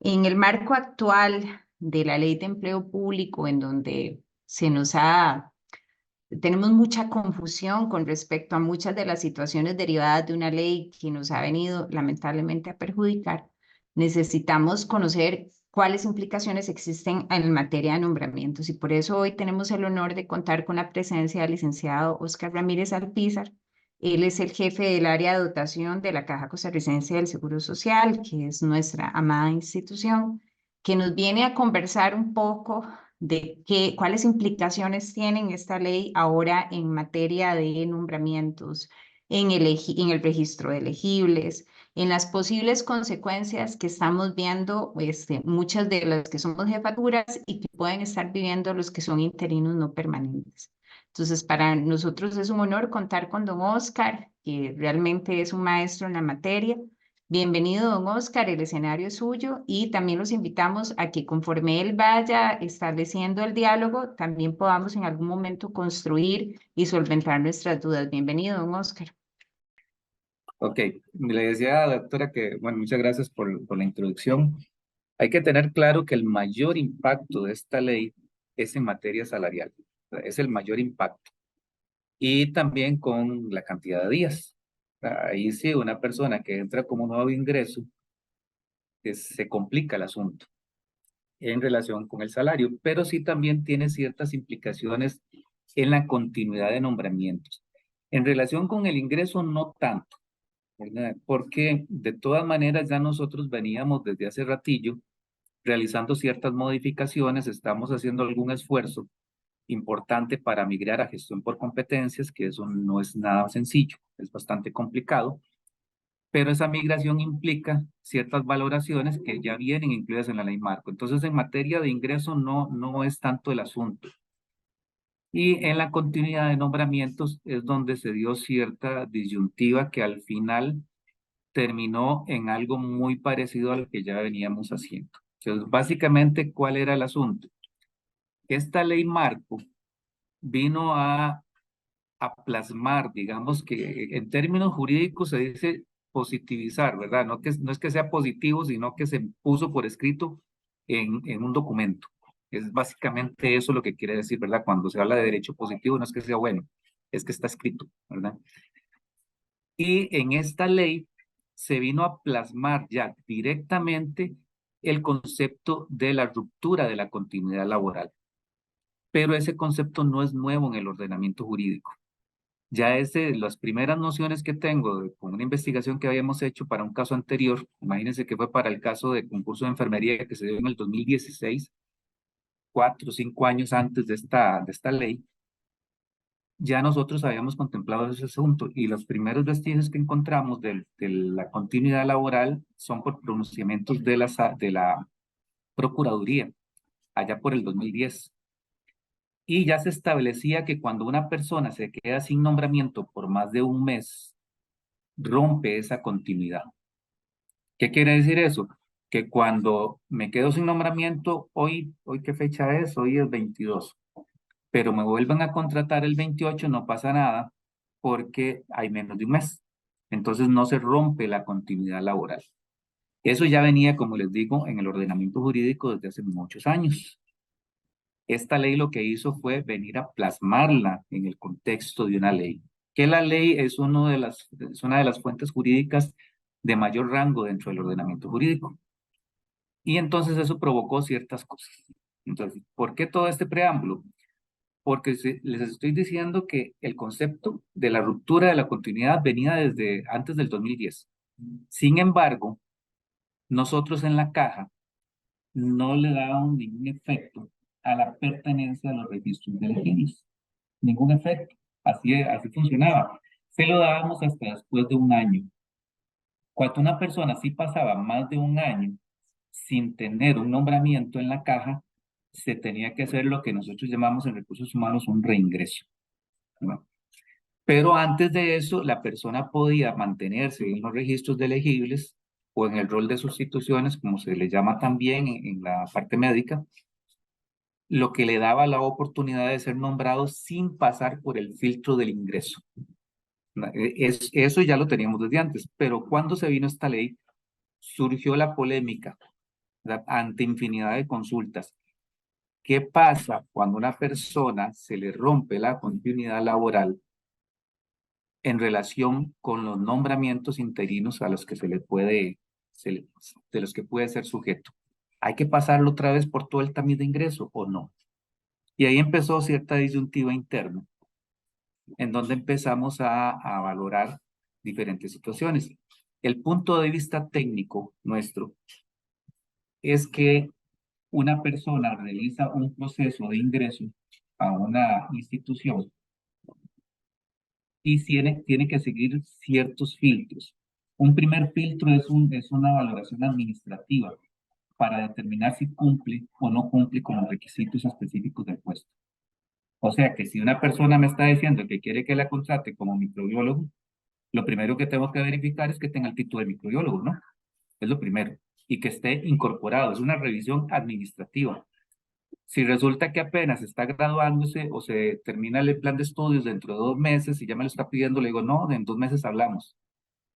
En el marco actual de la Ley de Empleo Público, en donde tenemos mucha confusión con respecto a muchas de las situaciones derivadas de una ley que nos ha venido lamentablemente a perjudicar, necesitamos conocer cuáles implicaciones existen en materia de nombramientos y por eso hoy tenemos el honor de contar con la presencia del licenciado Óscar Ramírez Alpizar. Él es el jefe del área de dotación de la Caja Costarricense del Seguro Social, que es nuestra amada institución, que nos viene a conversar un poco de cuáles implicaciones tiene esta ley ahora en materia de nombramientos, en el registro de elegibles, en las posibles consecuencias que estamos viendo, muchas de las que somos jefaturas y que pueden estar viviendo los que son interinos no permanentes. Entonces, para nosotros es un honor contar con don Óscar, que realmente es un maestro en la materia. Bienvenido, don Óscar, el escenario es suyo y también los invitamos a que conforme él vaya estableciendo el diálogo, también podamos en algún momento construir y solventar nuestras dudas. Bienvenido, don Óscar. Ok, le decía a la doctora que, bueno, muchas gracias por la introducción. Hay que tener claro que el mayor impacto de esta ley es en materia salarial, o sea, es el mayor impacto. Y también con la cantidad de días. O sea, ahí sí, una persona que entra como nuevo ingreso, se complica el asunto en relación con el salario, pero sí también tiene ciertas implicaciones en la continuidad de nombramientos. En relación con el ingreso, no tanto, ¿verdad? Porque de todas maneras ya nosotros veníamos desde hace ratillo realizando ciertas modificaciones, estamos haciendo algún esfuerzo importante para migrar a gestión por competencias, que eso no es nada sencillo, es bastante complicado, pero esa migración implica ciertas valoraciones que ya vienen incluidas en la ley marco. Entonces, en materia de ingreso no es tanto el asunto. Y en la continuidad de nombramientos es donde se dio cierta disyuntiva que al final terminó en algo muy parecido a lo que ya veníamos haciendo. Entonces, básicamente, ¿cuál era el asunto? Esta ley marco vino a plasmar, digamos que en términos jurídicos se dice positivizar, ¿verdad? No es que sea positivo, sino que se puso por escrito en un documento. Es básicamente eso lo que quiere decir, ¿verdad? Cuando se habla de derecho positivo, no es que sea bueno, es que está escrito, ¿verdad? Y en esta ley se vino a plasmar ya directamente el concepto de la ruptura de la continuidad laboral. Pero ese concepto no es nuevo en el ordenamiento jurídico. Ya es de las primeras nociones que tengo con una investigación que habíamos hecho para un caso anterior. Imagínense que fue para el caso de concurso de enfermería que se dio en el 2016, 4 o 5 años antes de esta ley. Ya nosotros habíamos contemplado ese asunto y los primeros vestigios que encontramos de la continuidad laboral son por pronunciamientos de la Procuraduría, allá por el 2010. Y ya se establecía que cuando una persona se queda sin nombramiento por más de un mes, rompe esa continuidad. ¿Qué quiere decir eso? Que cuando me quedo sin nombramiento, hoy ¿qué fecha es? Hoy es 22, pero me vuelven a contratar el 28, no pasa nada porque hay menos de un mes. Entonces no se rompe la continuidad laboral. Eso ya venía, como les digo, en el ordenamiento jurídico desde hace muchos años. Esta ley lo que hizo fue venir a plasmarla en el contexto de una ley, que la ley es es una de las fuentes jurídicas de mayor rango dentro del ordenamiento jurídico. Y entonces eso provocó ciertas cosas. Entonces, ¿por qué todo este preámbulo? Porque les estoy diciendo que el concepto de la ruptura de la continuidad venía desde antes del 2010. Sin embargo, nosotros en la caja no le dábamos ningún efecto a la pertenencia a los registros de elegibles. Ningún efecto. Así funcionaba. Se lo dábamos hasta después de un año. Cuando una persona sí pasaba más de un año sin tener un nombramiento en la caja, se tenía que hacer lo que nosotros llamamos en recursos humanos un reingreso, ¿no? Pero antes de eso, la persona podía mantenerse en los registros de elegibles o en el rol de sustituciones, como se le llama también en la parte médica, lo que le daba la oportunidad de ser nombrado sin pasar por el filtro del ingreso. Eso ya lo teníamos desde antes, pero cuando se vino esta ley, surgió la polémica ¿verdad? Ante infinidad de consultas. ¿Qué pasa cuando a una persona se le rompe la continuidad laboral en relación con los nombramientos interinos a los que de los que puede ser sujeto? ¿Hay que pasarlo otra vez por todo el tamiz de ingreso o no? Y ahí empezó cierta disyuntiva interna, en donde empezamos a valorar diferentes situaciones. El punto de vista técnico nuestro es que una persona realiza un proceso de ingreso a una institución y tiene que seguir ciertos filtros. Un primer filtro es una valoración administrativa para determinar si cumple o no cumple con los requisitos específicos del puesto. O sea que si una persona me está diciendo que quiere que la contrate como microbiólogo, lo primero que tengo que verificar es que tenga el título de microbiólogo, ¿no? Es lo primero. Y que esté incorporado. Es una revisión administrativa. Si resulta que apenas está graduándose o se termina el plan de estudios dentro de 2 meses y ya me lo está pidiendo, le digo, no, en 2 meses hablamos,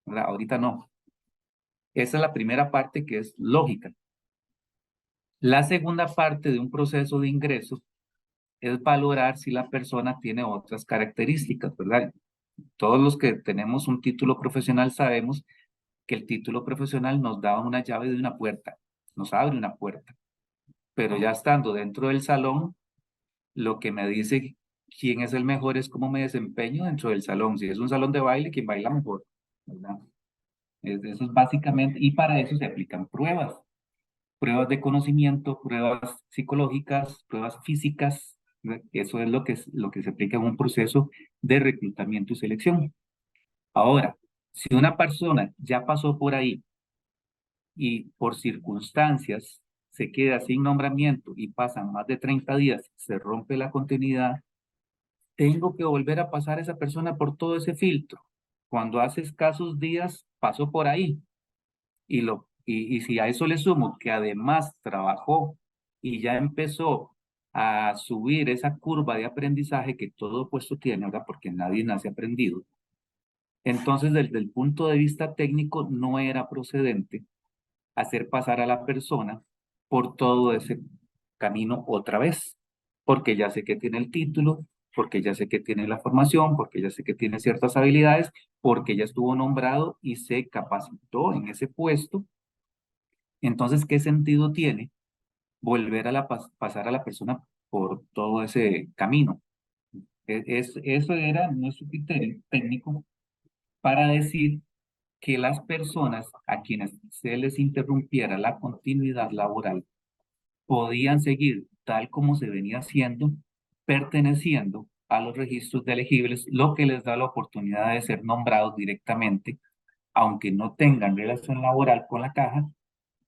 ¿verdad? Ahorita no. Esa es la primera parte que es lógica. La segunda parte de un proceso de ingreso es valorar si la persona tiene otras características, ¿verdad? Todos los que tenemos un título profesional sabemos que el título profesional nos da una llave de una puerta, nos abre una puerta, pero ya estando dentro del salón, lo que me dice quién es el mejor es cómo me desempeño dentro del salón. Si es un salón de baile, quién baila mejor, ¿verdad? Eso es básicamente, y para eso se aplican pruebas de conocimiento, pruebas psicológicas, pruebas físicas. ¿Verdad? Eso es lo que se aplica en un proceso de reclutamiento y selección. Ahora, si una persona ya pasó por ahí y por circunstancias se queda sin nombramiento y pasan más de 30 días, se rompe la continuidad, tengo que volver a pasar a esa persona por todo ese filtro. Cuando hace escasos días pasó por ahí y si a eso le sumo que además trabajó y ya empezó a subir esa curva de aprendizaje que todo puesto tiene, ¿verdad? Porque nadie nace aprendido. Entonces, desde el punto de vista técnico, no era procedente hacer pasar a la persona por todo ese camino otra vez, porque ya sé que tiene el título, porque ya sé que tiene la formación, porque ya sé que tiene ciertas habilidades, porque ya estuvo nombrado y se capacitó en ese puesto. Entonces, ¿qué sentido tiene volver a pasar a la persona por todo ese camino? Eso era nuestro criterio técnico para decir que las personas a quienes se les interrumpiera la continuidad laboral podían seguir tal como se venía haciendo, perteneciendo a los registros de elegibles, lo que les da la oportunidad de ser nombrados directamente, aunque no tengan relación laboral con la caja,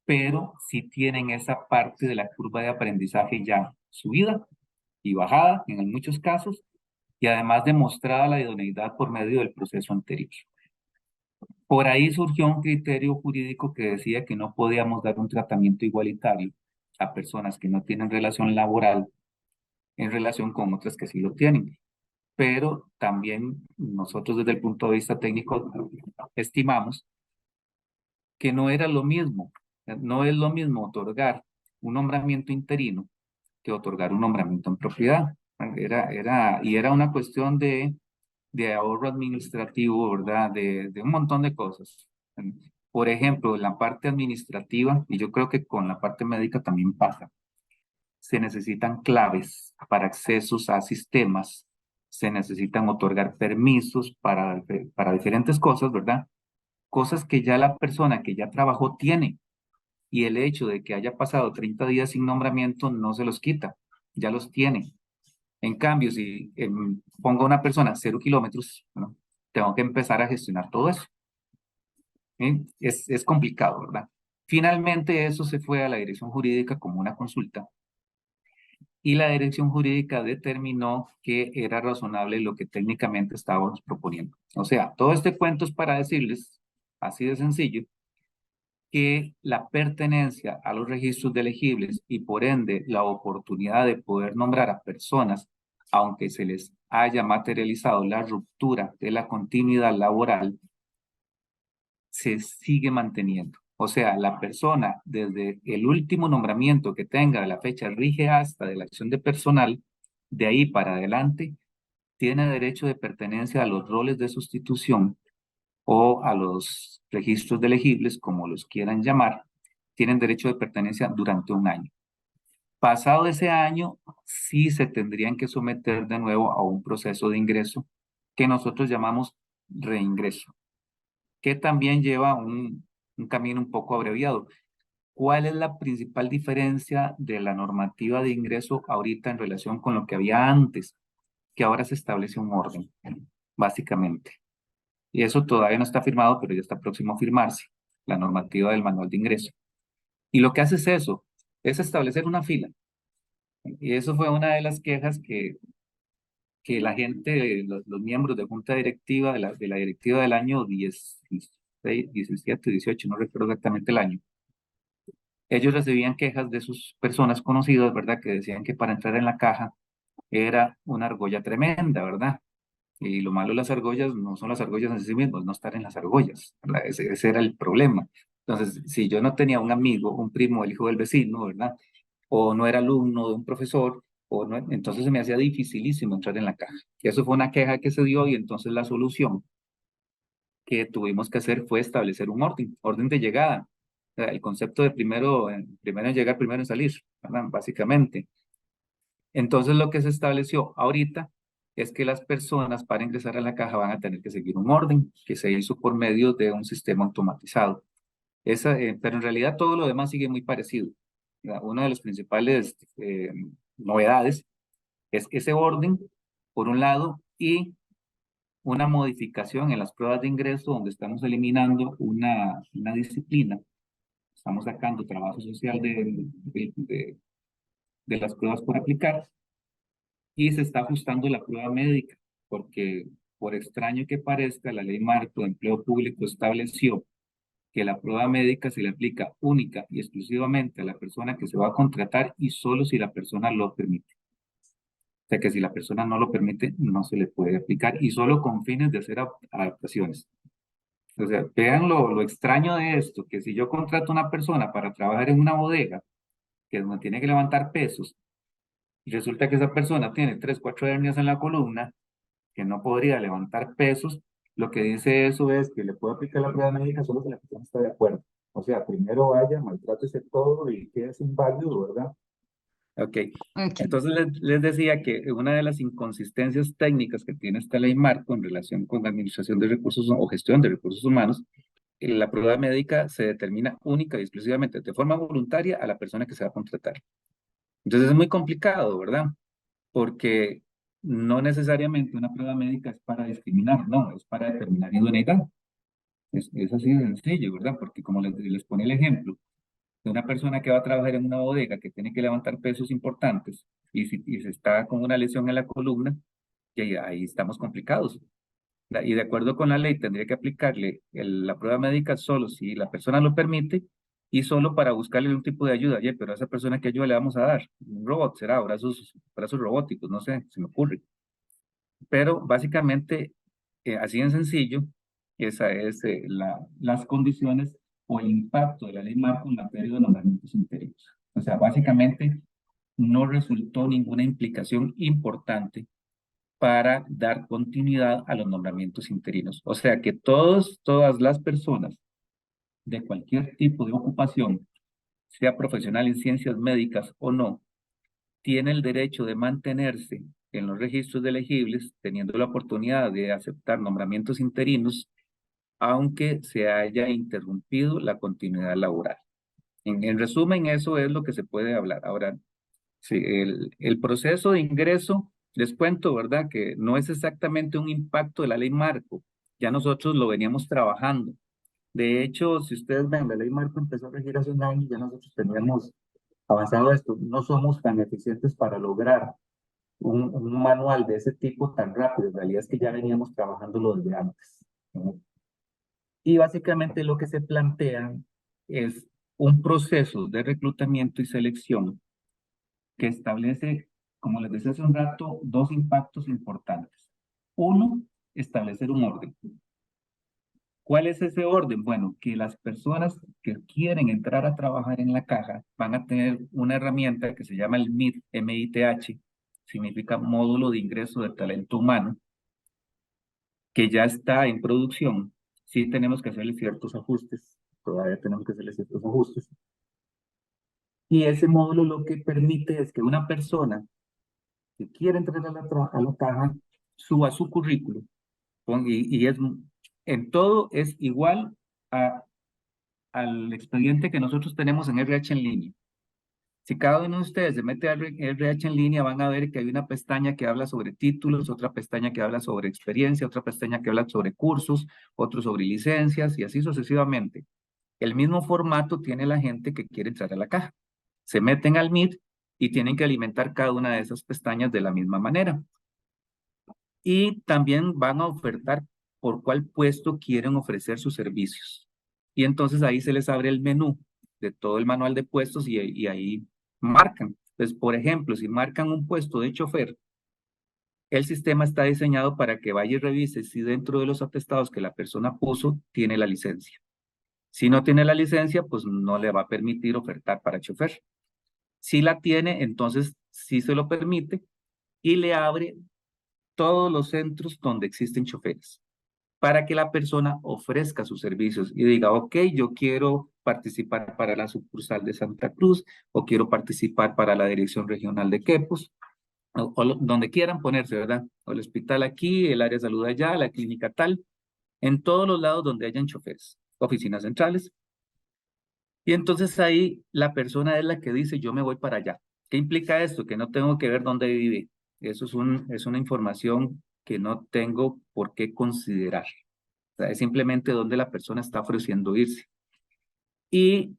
pero sí tienen esa parte de la curva de aprendizaje ya subida y bajada en muchos casos, y además demostrada la idoneidad por medio del proceso anterior. Por ahí surgió un criterio jurídico que decía que no podíamos dar un tratamiento igualitario a personas que no tienen relación laboral en relación con otras que sí lo tienen. Pero también nosotros desde el punto de vista técnico estimamos que no era lo mismo, no es lo mismo otorgar un nombramiento interino que otorgar un nombramiento en propiedad. Y era una cuestión de ahorro administrativo, ¿verdad? De un montón de cosas. Por ejemplo, en la parte administrativa, y yo creo que con la parte médica también pasa, se necesitan claves para accesos a sistemas, se necesitan otorgar permisos para diferentes cosas, ¿verdad? Cosas que ya la persona que ya trabajó tiene, y el hecho de que haya pasado 30 días sin nombramiento no se los quita, ya los tiene. En cambio, si pongo a una persona 0 kilómetros, ¿no? Tengo que empezar a gestionar todo eso. ¿Sí? Es complicado, ¿verdad? Finalmente, eso se fue a la dirección jurídica como una consulta y la dirección jurídica determinó que era razonable lo que técnicamente estábamos proponiendo. O sea, todo este cuento es para decirles, así de sencillo, que la pertenencia a los registros de elegibles y por ende la oportunidad de poder nombrar a personas, aunque se les haya materializado la ruptura de la continuidad laboral, se sigue manteniendo. O sea, la persona desde el último nombramiento que tenga de la fecha rige hasta de la acción de personal, de ahí para adelante, tiene derecho de pertenencia a los roles de sustitución o a los registros de elegibles, como los quieran llamar, tienen derecho de pertenencia durante un año. Pasado ese año, sí se tendrían que someter de nuevo a un proceso de ingreso que nosotros llamamos reingreso, que también lleva un camino un poco abreviado. ¿Cuál es la principal diferencia de la normativa de ingreso ahorita en relación con lo que había antes? Que ahora se establece un orden, básicamente. Y eso todavía no está firmado, pero ya está próximo a firmarse, la normativa del manual de ingreso. Y lo que hace es eso, es establecer una fila. Y eso fue una de las quejas que la gente, los miembros de junta directiva, de la directiva del año 16, 17, 18, no recuerdo exactamente el año, ellos recibían quejas de sus personas conocidas, ¿verdad? Que decían que para entrar en la caja era una argolla tremenda, ¿verdad? Y lo malo de las argollas no son las argollas en sí mismas, no estar en las argollas, ¿verdad? Ese era el problema. Entonces, si yo no tenía un amigo, un primo, el hijo del vecino, ¿verdad? O no era alumno de un profesor, o no, entonces se me hacía dificilísimo entrar en la caja. Y eso fue una queja que se dio y entonces la solución que tuvimos que hacer fue establecer un orden de llegada. O sea, el concepto de primero en llegar, primero en salir, ¿verdad? Básicamente. Entonces lo que se estableció ahorita es que las personas para ingresar a la caja van a tener que seguir un orden que se hizo por medio de un sistema automatizado. Pero en realidad todo lo demás sigue muy parecido. Una de las principales novedades es ese orden, por un lado, y una modificación en las pruebas de ingreso donde estamos eliminando una disciplina. Estamos sacando trabajo social de las pruebas por aplicar y se está ajustando la prueba médica, porque por extraño que parezca, la ley marco de empleo público estableció que la prueba médica se le aplica única y exclusivamente a la persona que se va a contratar y solo si la persona lo permite. O sea que si la persona no lo permite, no se le puede aplicar y solo con fines de hacer adaptaciones. O sea, vean lo extraño de esto, que si yo contrato a una persona para trabajar en una bodega, que es donde tiene que levantar pesos, y resulta que esa persona tiene 3, 4 hernias en la columna, que no podría levantar pesos, lo que dice eso es que le puedo aplicar la prueba médica solo si la persona está de acuerdo. O sea, primero vaya, maltrátese todo y quede inválido, ¿verdad? Ok. Ok. Entonces les decía que una de las inconsistencias técnicas que tiene esta ley marco en relación con la administración de recursos o gestión de recursos humanos, la prueba médica se determina única y exclusivamente de forma voluntaria a la persona que se va a contratar. Entonces es muy complicado, ¿verdad? Porque no necesariamente una prueba médica es para discriminar, no, es para determinar idoneidad. Es así de sencillo, ¿verdad? Porque como les pone el ejemplo de una persona que va a trabajar en una bodega que tiene que levantar pesos importantes y se está con una lesión en la columna, y ahí estamos complicados. Y de acuerdo con la ley tendría que aplicarle la prueba médica solo si la persona lo permite y solo para buscarle un tipo de ayuda. Oye, pero a esa persona ¿qué ayuda le vamos a dar? Un robot será, brazos robóticos, no sé, se me ocurre. Pero básicamente, así en sencillo, esa es las condiciones o el impacto de la ley marco en materia de nombramientos interinos. O sea, básicamente no resultó ninguna implicación importante para dar continuidad a los nombramientos interinos. O sea que todas las personas de cualquier tipo de ocupación, sea profesional en ciencias médicas o no, tiene el derecho de mantenerse en los registros de elegibles, teniendo la oportunidad de aceptar nombramientos interinos, aunque se haya interrumpido la continuidad laboral. En resumen, eso es lo que se puede hablar. Ahora, sí, el proceso de ingreso, les cuento, ¿verdad? Que no es exactamente un impacto de la ley marco, ya nosotros lo veníamos trabajando. De hecho, si ustedes ven, la ley marco empezó a regir hace un año, ya nosotros teníamos avanzado esto. No somos tan eficientes para lograr un manual de ese tipo tan rápido. En realidad es que ya veníamos trabajándolo desde antes, ¿no? Y básicamente lo que se plantea es un proceso de reclutamiento y selección que establece, como les decía hace un rato, dos impactos importantes. Uno, establecer un orden. ¿Cuál es ese orden? Bueno, que las personas que quieren entrar a trabajar en la caja van a tener una herramienta que se llama el MIT, MITH, significa Módulo de Ingreso de Talento Humano, que ya está en producción. Sí tenemos que hacerle ciertos ajustes, todavía tenemos que hacerle ciertos ajustes. Y ese módulo lo que permite es que una persona que quiere entrar a la caja suba su currículum y es, en todo es igual a, al expediente que nosotros tenemos en RH en línea. Si cada uno de ustedes se mete a RH en línea, van a ver que hay una pestaña que habla sobre títulos, otra pestaña que habla sobre experiencia, otra pestaña que habla sobre cursos, otro sobre licencias y así sucesivamente. El mismo formato tiene la gente que quiere entrar a la caja. Se meten al Meet y tienen que alimentar cada una de esas pestañas de la misma manera. Y también van a ofertar por cuál puesto quieren ofrecer sus servicios. Y entonces ahí se les abre el menú de todo el manual de puestos y ahí marcan. Entonces, por ejemplo, si marcan un puesto de chofer, el sistema está diseñado para que vaya y revise si dentro de los atestados que la persona puso tiene la licencia. Si no tiene la licencia, pues no le va a permitir ofertar para chofer. Si la tiene, entonces sí se lo permite y le abre todos los centros donde existen choferes para que la persona ofrezca sus servicios y diga, ok, yo quiero participar para la sucursal de Santa Cruz o quiero participar para la dirección regional de Quepos o donde quieran ponerse, ¿verdad? O el hospital aquí, el área de salud allá, la clínica tal, en todos los lados donde hayan choferes, oficinas centrales. Y entonces ahí la persona es la que dice, yo me voy para allá. ¿Qué implica esto? Que no tengo que ver dónde vive. Eso es una información que no tengo por qué considerar. O sea, es simplemente donde la persona está ofreciendo irse. Y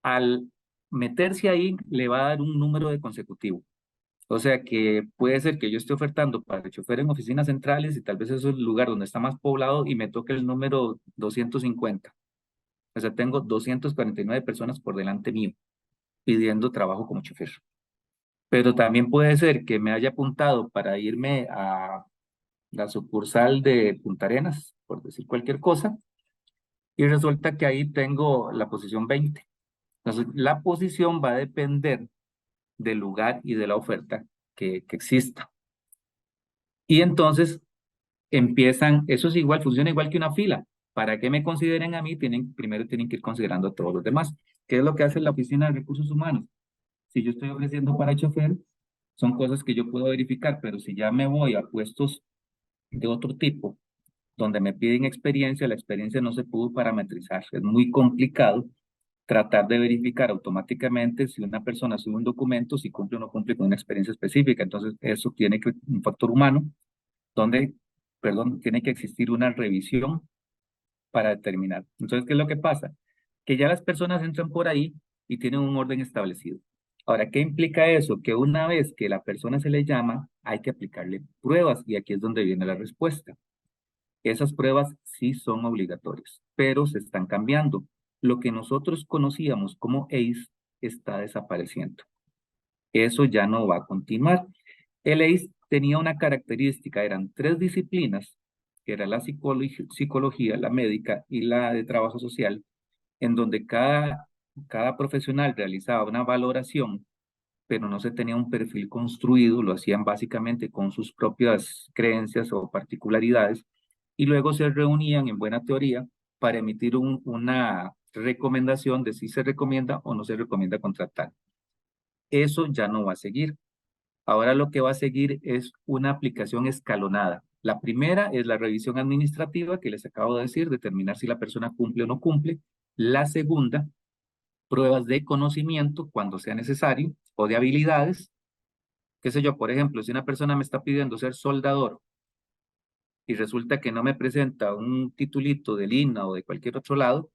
al meterse ahí, le va a dar un número de consecutivo. O sea que puede ser que yo esté ofertando para chofer en oficinas centrales y tal vez eso es el lugar donde está más poblado y me toque el número 250. O sea, tengo 249 personas por delante mío pidiendo trabajo como chofer. Pero también puede ser que me haya apuntado para irme a la sucursal de Punta Arenas, por decir cualquier cosa, y resulta que ahí tengo la posición 20. Entonces, la posición va a depender del lugar y de la oferta que exista. Y entonces empiezan, eso es igual, funciona igual que una fila. Para que me consideren a mí, primero tienen que ir considerando a todos los demás. ¿Qué es lo que hace la Oficina de Recursos Humanos? Si yo estoy ofreciendo para chofer, son cosas que yo puedo verificar, pero si ya me voy a puestos de otro tipo, donde me piden experiencia, la experiencia no se pudo parametrizar. Es muy complicado tratar de verificar automáticamente si una persona sube un documento, si cumple o no cumple con una experiencia específica. Entonces, eso tiene que un factor humano, donde, perdón, tiene que existir una revisión para determinar. Entonces, ¿qué es lo que pasa? Que ya las personas entran por ahí y tienen un orden establecido. Ahora, ¿qué implica eso? Que una vez que la persona se le llama, hay que aplicarle pruebas y aquí es donde viene la respuesta. Esas pruebas sí son obligatorias, pero se están cambiando. Lo que nosotros conocíamos como ACE está desapareciendo. Eso ya no va a continuar. El ACE tenía una característica, eran 3 disciplinas, que era la psicología, la médica y la de trabajo social, en donde cada profesional realizaba una valoración, pero no se tenía un perfil construido, lo hacían básicamente con sus propias creencias o particularidades, y luego se reunían en buena teoría para emitir una recomendación de si se recomienda o no se recomienda contratar. Eso ya no va a seguir. Ahora lo que va a seguir es una aplicación escalonada. La primera es la revisión administrativa que les acabo de decir, determinar si la persona cumple o no cumple. La segunda, pruebas de conocimiento cuando sea necesario o de habilidades. Qué sé yo, por ejemplo, si una persona me está pidiendo ser soldador y resulta que no me presenta un titulito del INA o de cualquier otro lado,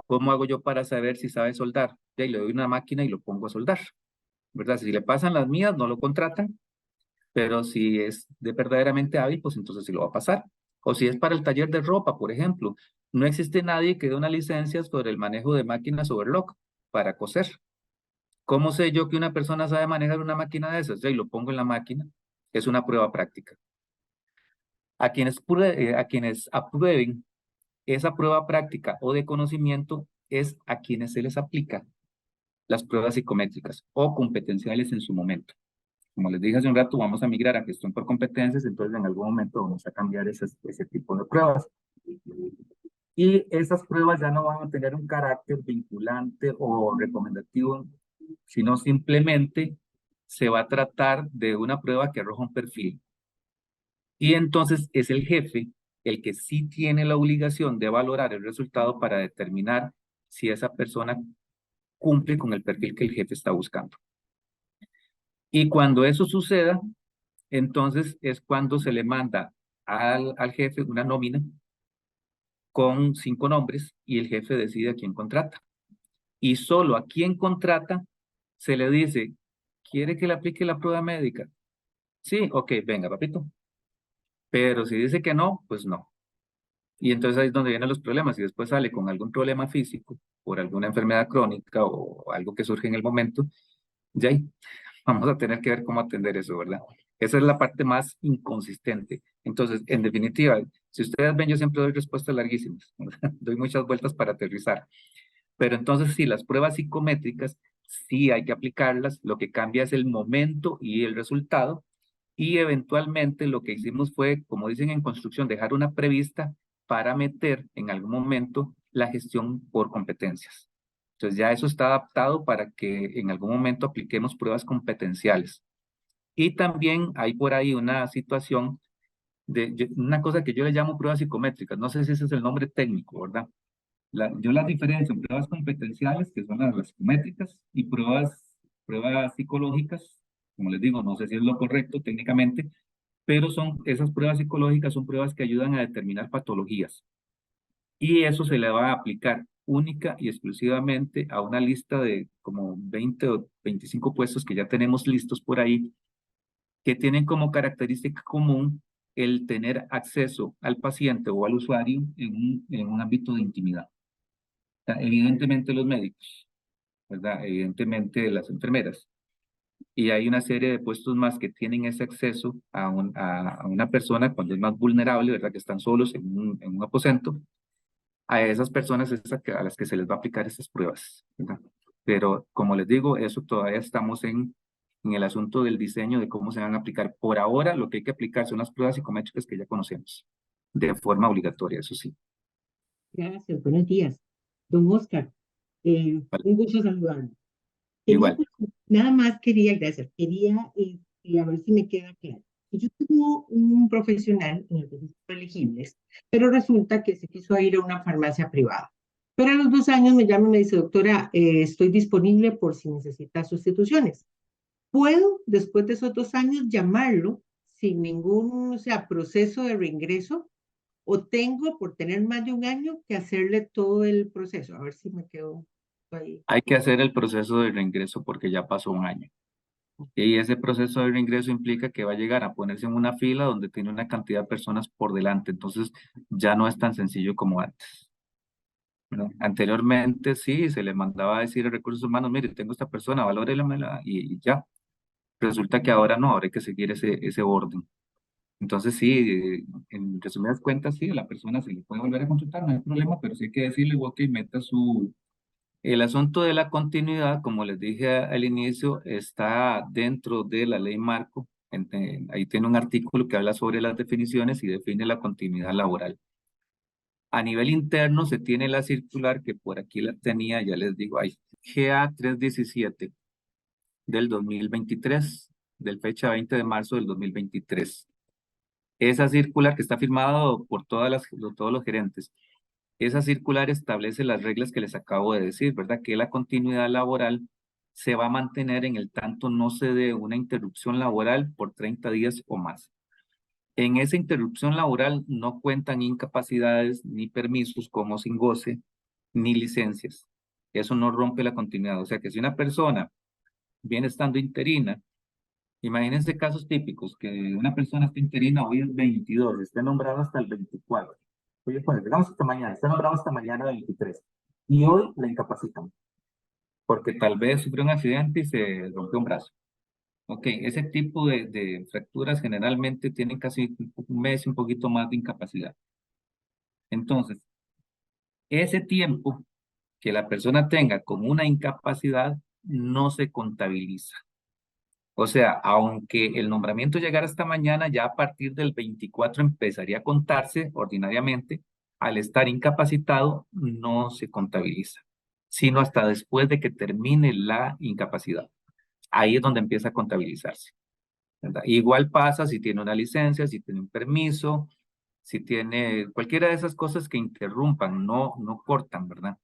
¿cómo hago yo para saber si sabe soldar? Ya, y le doy una máquina y lo pongo a soldar, ¿verdad? Si le pasan las mías, no lo contratan, pero si es de verdaderamente hábil, pues entonces sí lo va a pasar. O si es para el taller de ropa, por ejemplo, no existe nadie que dé una licencia sobre el manejo de máquinas overlock para coser. ¿Cómo sé yo que una persona sabe manejar una máquina de esas? Ya, y lo pongo en la máquina. Es una prueba práctica. A quienes aprueben esa prueba práctica o de conocimiento es a quienes se les aplica las pruebas psicométricas o competenciales en su momento. Como les dije hace un rato, vamos a migrar a gestión por competencias, entonces en algún momento vamos a cambiar ese tipo de pruebas. Y esas pruebas ya no van a tener un carácter vinculante o recomendativo, sino simplemente se va a tratar de una prueba que arroja un perfil. Y entonces es el jefe el que sí tiene la obligación de valorar el resultado para determinar si esa persona cumple con el perfil que el jefe está buscando. Y cuando eso suceda, entonces es cuando se le manda al jefe una nómina con 5 nombres y el jefe decide a quién contrata. Y solo a quien contrata se le dice, ¿quiere que le aplique la prueba médica? Sí, ok, venga, papito. Pero si dice que no, pues no. Y entonces ahí es donde vienen los problemas. Y después sale con algún problema físico, por alguna enfermedad crónica o algo que surge en el momento, ya ahí vamos a tener que ver cómo atender eso, ¿verdad? Esa es la parte más inconsistente. Entonces, en definitiva, si ustedes ven, yo siempre doy respuestas larguísimas, doy muchas vueltas para aterrizar. Pero entonces sí, las pruebas psicométricas sí hay que aplicarlas, lo que cambia es el momento y el resultado, y eventualmente lo que hicimos fue, como dicen en construcción, dejar una prevista para meter en algún momento la gestión por competencias. Entonces ya eso está adaptado para que en algún momento apliquemos pruebas competenciales. Y también hay por ahí una situación de una cosa que yo le llamo pruebas psicométricas, no sé si ese es el nombre técnico, ¿verdad? Yo las diferencio en pruebas competenciales, que son las psicométricas, y pruebas psicológicas, como les digo, no sé si es lo correcto técnicamente, pero esas pruebas psicológicas son pruebas que ayudan a determinar patologías. Y eso se le va a aplicar única y exclusivamente a una lista de como 20 o 25 puestos que ya tenemos listos por ahí, que tienen como característica común el tener acceso al paciente o al usuario en un ámbito de intimidad. Evidentemente los médicos, ¿verdad? Evidentemente las enfermeras. Y hay una serie de puestos más que tienen ese acceso a una persona cuando es más vulnerable, ¿verdad? Que están solos en un aposento. A esas personas es a las que se les va a aplicar esas pruebas, ¿verdad? Pero como les digo, eso todavía estamos en el asunto del diseño de cómo se van a aplicar. Por ahora, lo que hay que aplicar son las pruebas psicométricas que ya conocemos, de forma obligatoria, eso sí. Gracias, buenos días. Don Oscar, Vale. un gusto saludarlo. Quería, Igual. nada más quería, gracias, quería y a ver si me queda claro. Yo tengo un profesional en el registro de elegibles, pero resulta que se quiso ir a una farmacia privada. Pero a los 2 años me llama y me dice, doctora, estoy disponible por si necesita sustituciones. ¿Puedo, después de esos 2 años, llamarlo sin ningún, o sea, proceso de reingreso? ¿O tengo, por tener más de 1 año, que hacerle todo el proceso? A ver si me quedo ahí. Hay que hacer el proceso de reingreso porque ya pasó un año. Y ese proceso de reingreso implica que va a llegar a ponerse en una fila donde tiene una cantidad de personas por delante. Entonces ya no es tan sencillo como antes, ¿no? Anteriormente sí, se le mandaba a decir a recursos humanos, mire, tengo esta persona, valórelamela y ya. Resulta que ahora no, ahora hay que seguir ese orden. Entonces sí, en resumidas cuentas, sí, a la persona se le puede volver a consultar, no hay problema, pero sí hay que decirle, ok, meta el asunto de la continuidad, como les dije al inicio, está dentro de la ley marco. Ahí tiene un artículo que habla sobre las definiciones y define la continuidad laboral. A nivel interno se tiene la circular que por aquí la tenía, ya les digo, ahí, GA 317 del 2023, del fecha 20 de marzo del 2023. Esa circular que está firmada por todos los gerentes. Esa circular establece las reglas que les acabo de decir, ¿verdad? Que la continuidad laboral se va a mantener en el tanto no se dé una interrupción laboral por 30 días o más. En esa interrupción laboral no cuentan incapacidades ni permisos como sin goce ni licencias. Eso no rompe la continuidad. O sea que si una persona viene estando interina, imagínense casos típicos, que una persona está interina, hoy es 22, esté nombrado hasta el 24. Oye, pues, digamos hasta mañana, está nombrado hasta mañana 23. Y hoy la incapacitan, porque tal vez sufrió un accidente y se rompió un brazo. Ok, ese tipo de fracturas generalmente tienen casi un mes y un poquito más de incapacidad. Entonces, ese tiempo que la persona tenga como una incapacidad no se contabiliza. O sea, aunque el nombramiento llegara esta mañana, ya a partir del 24 empezaría a contarse ordinariamente. Al estar incapacitado, no se contabiliza, sino hasta después de que termine la incapacidad. Ahí es donde empieza a contabilizarse, ¿verdad? Igual pasa si tiene una licencia, si tiene un permiso, si tiene cualquiera de esas cosas que interrumpan, no cortan, ¿verdad?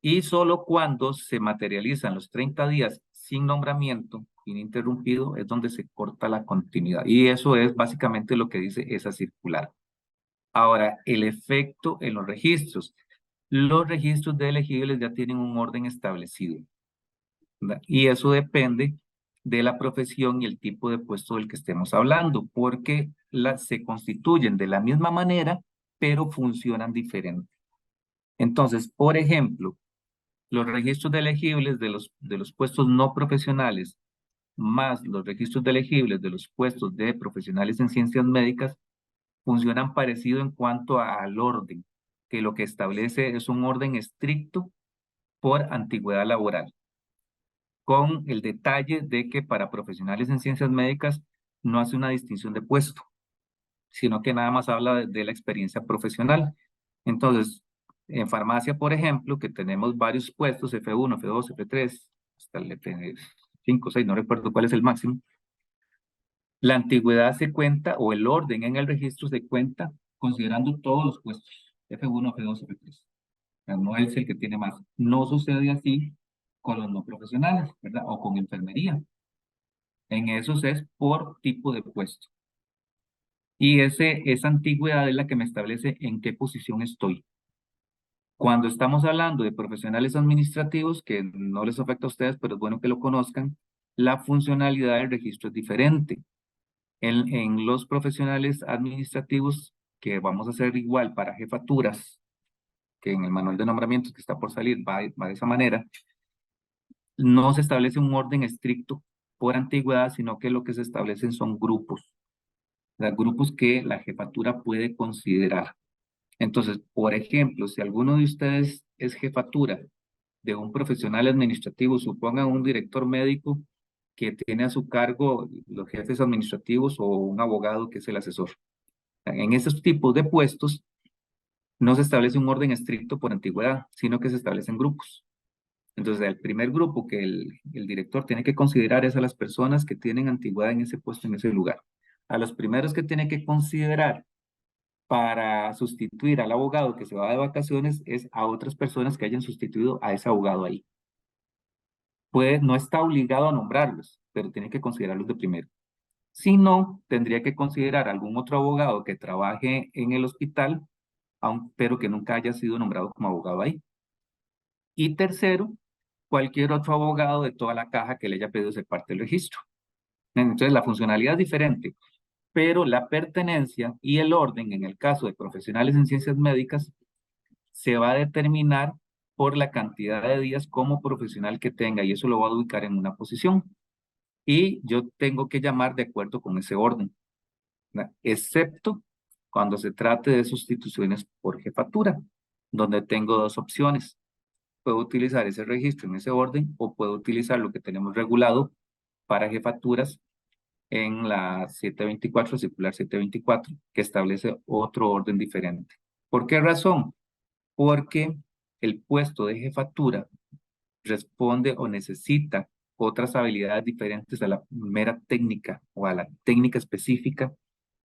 Y solo cuando se materializan los 30 días sin nombramiento ininterrumpido es donde se corta la continuidad. Y eso es básicamente lo que dice esa circular. Ahora, el efecto en los registros. Los registros de elegibles ya tienen un orden establecido, ¿verdad? Y eso depende de la profesión y el tipo de puesto del que estemos hablando, porque se constituyen de la misma manera, pero funcionan diferente. Entonces, por ejemplo, los registros de elegibles de los puestos no profesionales más los registros de elegibles de los puestos de profesionales en ciencias médicas funcionan parecido en cuanto al orden, que lo que establece es un orden estricto por antigüedad laboral, con el detalle de que para profesionales en ciencias médicas no hace una distinción de puesto, sino que nada más habla de la experiencia profesional. Entonces, en farmacia, por ejemplo, que tenemos varios puestos, F1, F2, F3, hasta el F5, 6, no recuerdo cuál es el máximo. La antigüedad se cuenta, o el orden en el registro se cuenta considerando todos los puestos, F1, F2, F3. O sea, no es el que tiene más. No sucede así con los no profesionales, ¿verdad? O con enfermería. En esos es por tipo de puesto. Y esa antigüedad es la que me establece en qué posición estoy. Cuando estamos hablando de profesionales administrativos, que no les afecta a ustedes, pero es bueno que lo conozcan, la funcionalidad del registro es diferente. En los profesionales administrativos, que vamos a hacer igual para jefaturas, que en el manual de nombramientos que está por salir va de esa manera, no se establece un orden estricto por antigüedad, sino que lo que se establecen son grupos, los grupos que la jefatura puede considerar. Entonces, por ejemplo, si alguno de ustedes es jefatura de un profesional administrativo, supongan un director médico que tiene a su cargo los jefes administrativos o un abogado que es el asesor. En esos tipos de puestos no se establece un orden estricto por antigüedad, sino que se establecen grupos. Entonces, el primer grupo que el director tiene que considerar es a las personas que tienen antigüedad en ese puesto, en ese lugar. A los primeros que tiene que considerar para sustituir al abogado que se va de vacaciones es a otras personas que hayan sustituido a ese abogado ahí. No está obligado a nombrarlos, pero tiene que considerarlos de primero. Si no, tendría que considerar algún otro abogado que trabaje en el hospital, pero que nunca haya sido nombrado como abogado ahí. Y tercero, cualquier otro abogado de toda la caja que le haya pedido ser parte del registro. Entonces, la funcionalidad es diferente, pero la pertenencia y el orden, en el caso de profesionales en ciencias médicas, se va a determinar por la cantidad de días como profesional que tenga, y eso lo va a ubicar en una posición. Y yo tengo que llamar de acuerdo con ese orden, ¿verdad? Excepto cuando se trate de sustituciones por jefatura, donde tengo dos opciones. Puedo utilizar ese registro en ese orden o puedo utilizar lo que tenemos regulado para jefaturas en la 724, circular 724, que establece otro orden diferente. ¿Por qué razón? Porque el puesto de jefatura responde o necesita otras habilidades diferentes a la mera técnica o a la técnica específica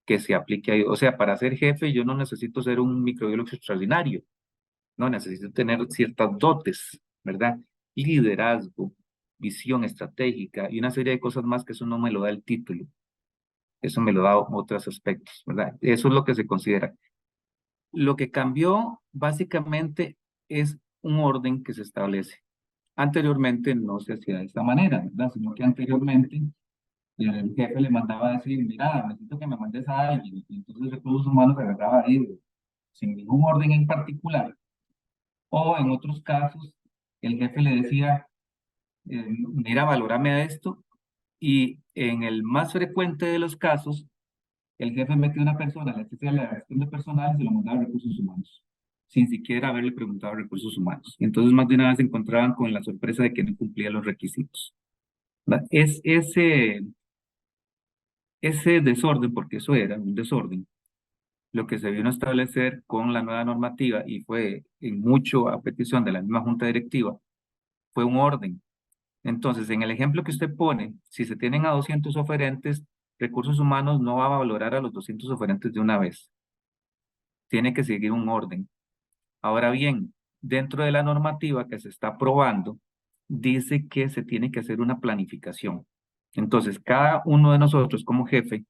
que se aplique ahí. O sea, para ser jefe yo no necesito ser un microbiólogo extraordinario, no, necesito tener ciertas dotes, ¿verdad? Liderazgo, visión estratégica y una serie de cosas más que eso no me lo da el título. Eso me lo da otros aspectos, ¿verdad? Eso es lo que se considera. Lo que cambió básicamente es un orden que se establece. Anteriormente no se hacía de esta manera, ¿verdad? Sino que anteriormente el jefe le mandaba a decir, mira, necesito que me mandes a alguien. Y entonces recursos humanos se agarraba ahí sin ningún orden en particular. O en otros casos, el jefe le decía, mira, valórame a esto. Y en el más frecuente de los casos, el jefe metió a una persona, le hacía la gestión de personal y se lo mandaba a recursos humanos. sin siquiera haberle preguntado a recursos humanos. Y entonces más de una vez se encontraban con la sorpresa de que no cumplía los requisitos. ¿Verdad? Ese desorden, porque eso era un desorden, lo que se vino a establecer con la nueva normativa y fue en mucho a petición de la misma junta directiva, fue un orden. Entonces, en el ejemplo que usted pone, si se tienen a 200 oferentes, recursos humanos no va a valorar a los 200 oferentes de una vez. Tiene que seguir un orden. Ahora bien, dentro de la normativa que se está aprobando, dice que se tiene que hacer una planificación. Entonces, cada uno de nosotros como jefe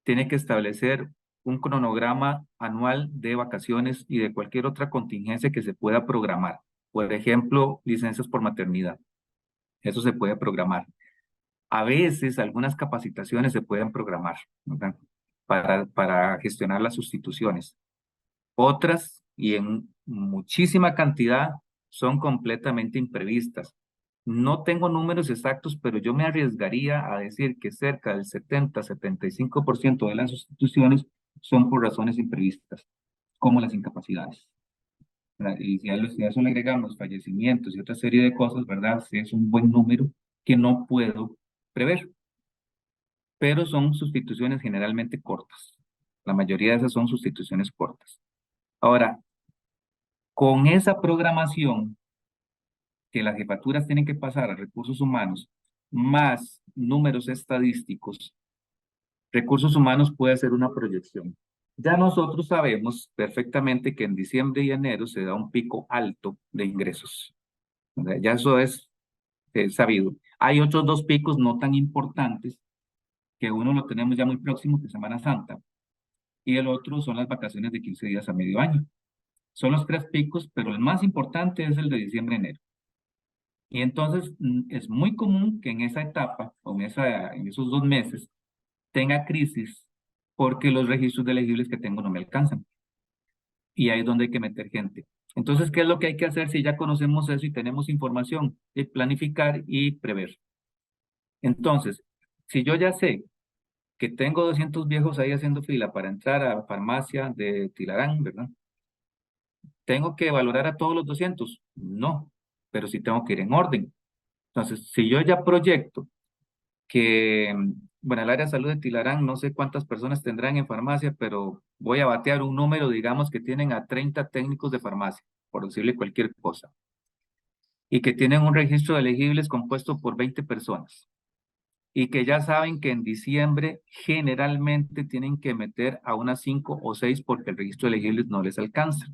tiene que establecer un cronograma anual de vacaciones y de cualquier otra contingencia que se pueda programar. Por ejemplo, licencias por maternidad. Eso se puede programar. A veces algunas capacitaciones se pueden programar, ¿verdad? Para gestionar las sustituciones. Otras, y en muchísima cantidad, son completamente imprevistas. No tengo números exactos, pero yo me arriesgaría a decir que cerca del 70-75% de las sustituciones son por razones imprevistas, como las incapacidades. ¿Verdad? Y si a eso le agregamos fallecimientos y otra serie de cosas, ¿verdad? Sí, es un buen número que no puedo prever, pero son sustituciones generalmente cortas. La mayoría de esas son sustituciones cortas. Ahora, con esa programación que las jefaturas tienen que pasar a recursos humanos, más números estadísticos, recursos humanos puede hacer una proyección. Ya nosotros sabemos perfectamente que en diciembre y enero se da un pico alto de ingresos. O sea, ya eso es sabido. Hay otros dos picos no tan importantes, que uno lo tenemos ya muy próximo, que es Semana Santa, y el otro son las vacaciones de 15 días a medio año. Son los tres picos, pero el más importante es el de diciembre-enero. Y entonces es muy común que en esa etapa, o en esos 2 meses, tenga crisis porque los registros de elegibles que tengo no me alcanzan. Y ahí es donde hay que meter gente. Entonces, ¿qué es lo que hay que hacer si ya conocemos eso y tenemos información? Es planificar y prever. Entonces, si yo ya sé que tengo 200 viejos ahí haciendo fila para entrar a la farmacia de Tilarán, ¿verdad? ¿Tengo que valorar a todos los 200? No, pero sí tengo que ir en orden. Entonces, si yo ya proyecto que, bueno, el área de salud de Tilarán, no sé cuántas personas tendrán en farmacia, pero voy a batear un número, digamos que tienen a 30 técnicos de farmacia, por decirle cualquier cosa, y que tienen un registro de elegibles compuesto por 20 personas, y que ya saben que en diciembre generalmente tienen que meter a unas 5 o 6 porque el registro de elegibles no les alcanza.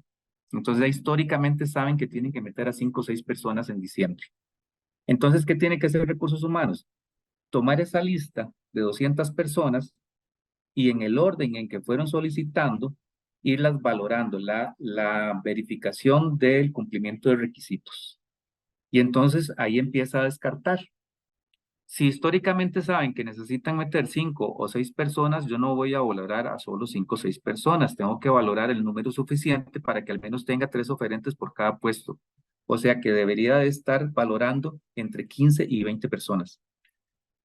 Entonces, ya históricamente saben que tienen que meter a 5 o 6 personas en diciembre. Entonces, ¿qué tiene que hacer recursos humanos? Tomar esa lista de 200 personas y en el orden en que fueron solicitando, irlas valorando, la verificación del cumplimiento de requisitos. Y entonces ahí empieza a descartar. Si históricamente saben que necesitan meter 5 o 6 personas, yo no voy a valorar a solo 5 o 6 personas. Tengo que valorar el número suficiente para que al menos tenga 3 oferentes por cada puesto. O sea que debería de estar valorando entre 15 y 20 personas